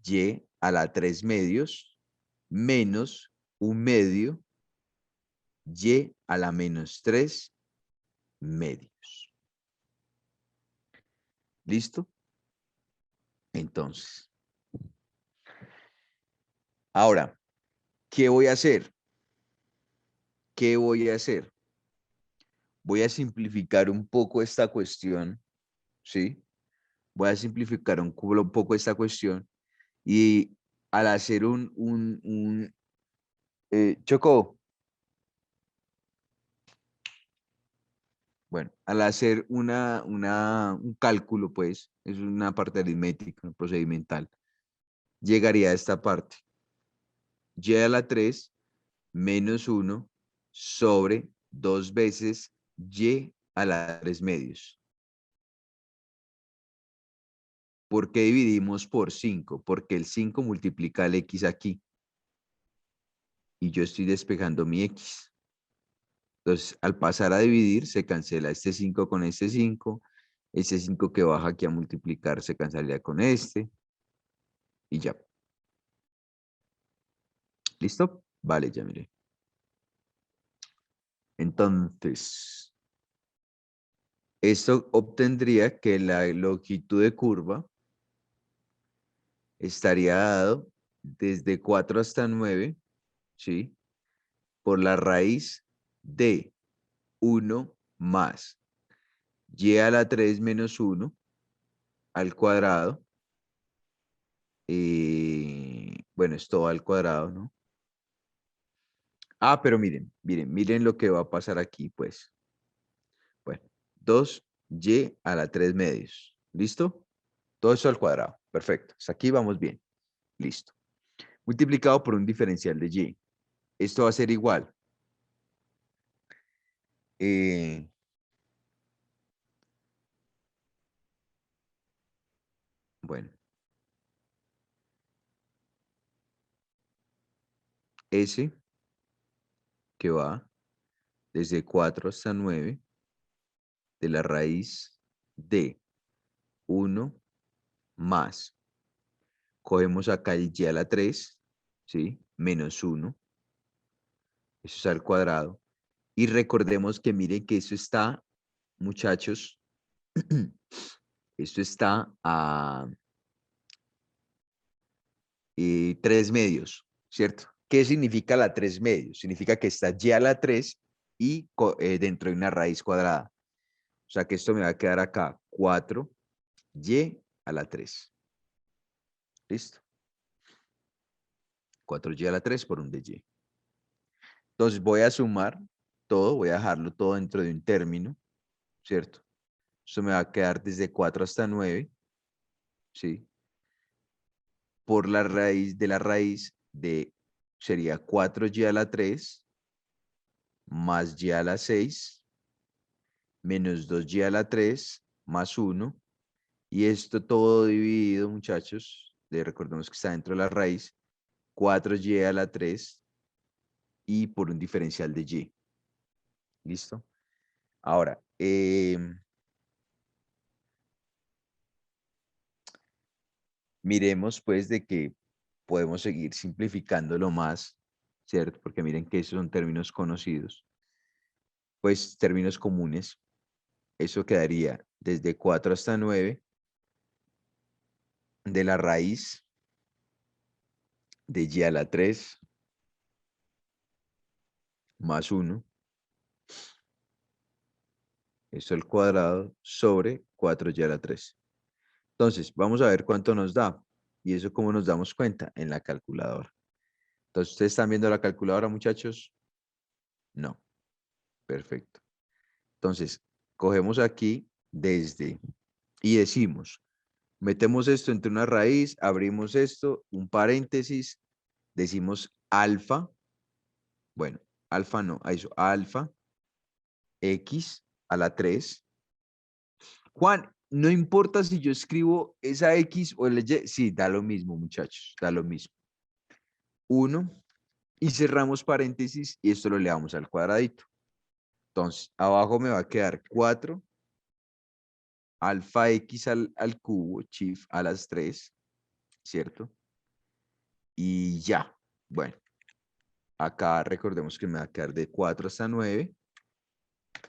Speaker 1: y a la 3 medios, menos un medio, y a la menos 3 medios. ¿Listo? Entonces, ahora, ¿qué voy a hacer? ¿Qué voy a hacer? Voy a simplificar un poco esta cuestión, ¿sí? Voy a simplificar un poco esta cuestión y al hacer Choco, bueno, al hacer un cálculo, pues, es una parte aritmética, procedimental, llegaría a esta parte. Y a la 3 menos 1 sobre 2 veces y a la 3 medios. ¿Por qué dividimos por 5? Porque el 5 multiplica el x aquí. Y yo estoy despejando mi x. Entonces, al pasar a dividir, se cancela este 5 con este 5. Ese 5 que baja aquí a multiplicar se cancelaría con este. Y ya. ¿Listo? Vale, ya miré. Entonces, esto obtendría que la longitud de curva estaría dado desde 4 hasta 9, ¿sí? Por la raíz de 1 más y a la 3 menos 1 al cuadrado. Bueno, es todo al cuadrado, ¿no? Ah, pero miren lo que va a pasar aquí, pues. Bueno, 2y a la 3 medios. ¿Listo? Todo eso al cuadrado. Perfecto. Hasta aquí vamos bien. Listo. Multiplicado por un diferencial de y. Esto va a ser igual. Bueno. S, que va desde 4 hasta 9, de la raíz de 1 más. Cogemos acá el y a la 3, ¿sí? Menos 1. Eso es al cuadrado. Y recordemos que miren que eso está, muchachos, esto está a 3 medios, ¿cierto? ¿Qué significa la 3 medios? Significa que está y a la 3 y dentro de una raíz cuadrada. O sea que esto me va a quedar acá 4y a la 3. ¿Listo? 4y a la 3 por un de y. Entonces voy a sumar todo, voy a dejarlo todo dentro de un término, ¿cierto? Esto me va a quedar desde 4 hasta 9, ¿sí? Por la raíz de, sería 4y a la 3 más y a la 6 menos 2y a la 3 más 1. Y esto todo dividido, muchachos, recordemos que está dentro de la raíz, 4y a la 3 y por un diferencial de y. ¿Listo? Ahora, miremos pues de que podemos seguir simplificándolo más, ¿cierto? Porque miren que esos son términos conocidos. Pues términos comunes. Eso quedaría desde 4 hasta 9 de la raíz de y a la 3 más 1. Esto al cuadrado sobre 4y a la 3. Entonces, vamos a ver cuánto nos da. ¿Y eso cómo nos damos cuenta? En la calculadora. Entonces, ¿ustedes están viendo la calculadora, muchachos? No. Perfecto. Entonces, cogemos aquí desde y decimos, metemos esto entre una raíz, abrimos esto, un paréntesis, decimos alfa. Bueno, alfa no, a eso, alfa x a la 3. Juan, no importa si yo escribo esa X o el Y, sí, da lo mismo, muchachos, da lo mismo. 1 y cerramos paréntesis y esto lo le damos al cuadradito. Entonces, abajo me va a quedar 4 alfa X al cubo, chif a las 3, ¿cierto? Y ya, bueno, acá recordemos que me va a quedar de 4 hasta 9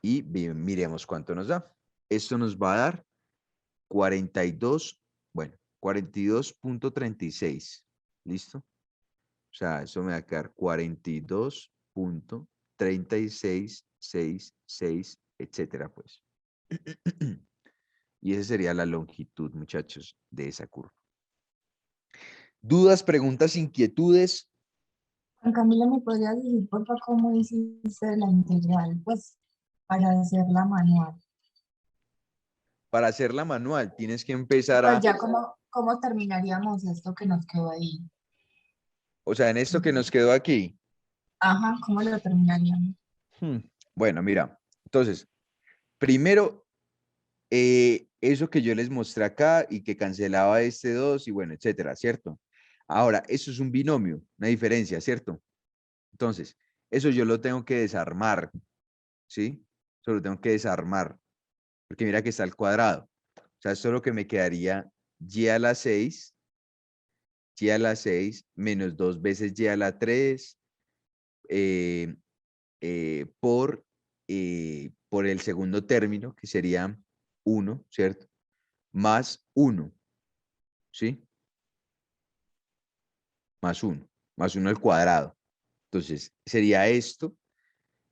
Speaker 1: y miremos cuánto nos da. Esto nos va a dar 42, bueno, 42.36. ¿Listo? O sea, eso me va a quedar 42.3666, etcétera, pues. Y esa sería la longitud, muchachos, de esa curva. ¿Dudas, preguntas, inquietudes?
Speaker 5: Juan Camilo, ¿me podrías decir, por favor, cómo hiciste la integral? Pues, para hacerla manual.
Speaker 1: Para hacerla manual, tienes que empezar
Speaker 5: Pues
Speaker 1: a,
Speaker 5: ya, ¿cómo terminaríamos esto que nos quedó ahí?
Speaker 1: o sea, en esto que nos quedó aquí.
Speaker 5: Ajá, ¿cómo lo terminaríamos?
Speaker 1: Bueno, mira, entonces, primero, eso que yo les mostré acá y que cancelaba este 2 y bueno, etcétera, ¿cierto? Ahora, eso es un binomio, una diferencia, ¿cierto? Entonces, eso yo lo tengo que desarmar, ¿sí? Eso lo tengo que desarmar, porque mira que está al cuadrado. O sea, esto es lo que me quedaría y a la 6, y a la 6 menos 2 veces y a la 3 por el segundo término, que sería 1, ¿cierto? Más 1, ¿sí? Más 1 al cuadrado. Entonces, sería esto.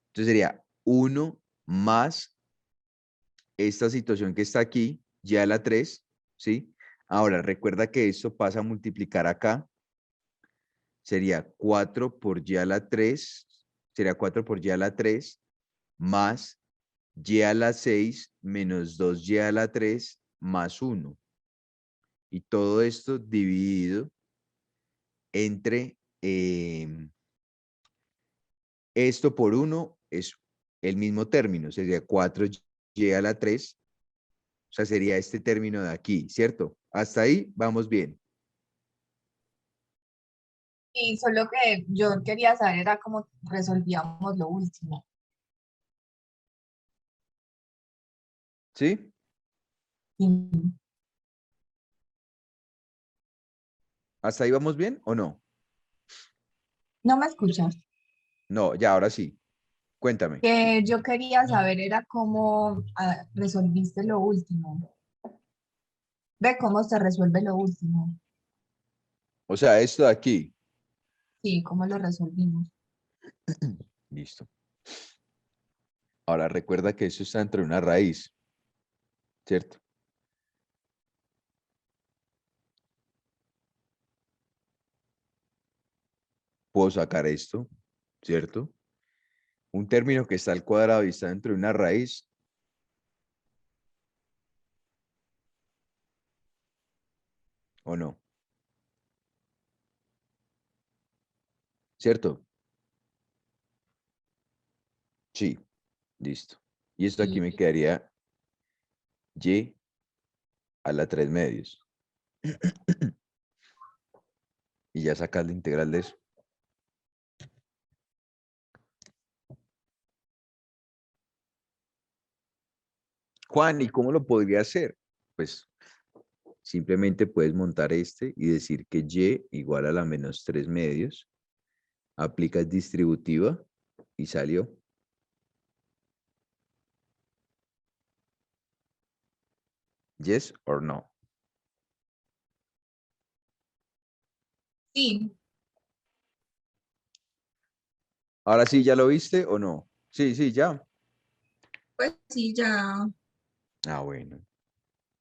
Speaker 1: Entonces, sería 1 más esta situación que está aquí, y a la 3, ¿sí? Ahora, recuerda que esto pasa a multiplicar acá. Sería 4 por y a la 3, sería 4 por y a la 3, más y a la 6 menos 2y a la 3 más 1. Y todo esto dividido entre esto por 1 es el mismo término, sería 4y a la 3. O sea, sería este término de aquí, ¿cierto? Hasta ahí vamos bien.
Speaker 5: Y solo que yo quería saber era cómo resolvíamos lo último.
Speaker 1: ¿Sí?
Speaker 5: Y
Speaker 1: ¿Hasta ahí vamos bien o no?
Speaker 5: no me escuchas.
Speaker 1: No, ya, ahora sí. Cuéntame.
Speaker 5: Que yo quería saber era cómo resolviste lo último. Ve cómo se resuelve lo último.
Speaker 1: O sea, esto de aquí.
Speaker 5: Sí, cómo lo resolvimos.
Speaker 1: Listo. Ahora recuerda que eso está dentro de una raíz, ¿cierto? Puedo sacar esto, ¿cierto? Un término que está al cuadrado y está dentro de una raíz. ¿O no? ¿Cierto? Sí, listo. Y esto aquí
Speaker 5: Y,
Speaker 1: me quedaría y a la 3 medios. Y ya sacas la integral de eso. Juan, ¿y cómo lo podría hacer? Pues simplemente puedes montar este y decir que y igual a la menos 3 medios. Aplicas distributiva y salió. Yes or no.
Speaker 5: sí,
Speaker 1: Ahora sí, ¿ya lo viste o no? Sí, sí, ya.
Speaker 5: pues sí, ya
Speaker 1: Ah, bueno,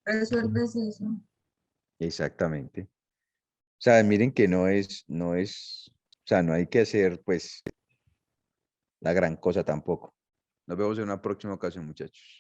Speaker 5: resuelves eso.
Speaker 1: exactamente. O sea, miren que o sea, no hay que hacer pues la gran cosa tampoco. Nos vemos en una próxima ocasión, muchachos.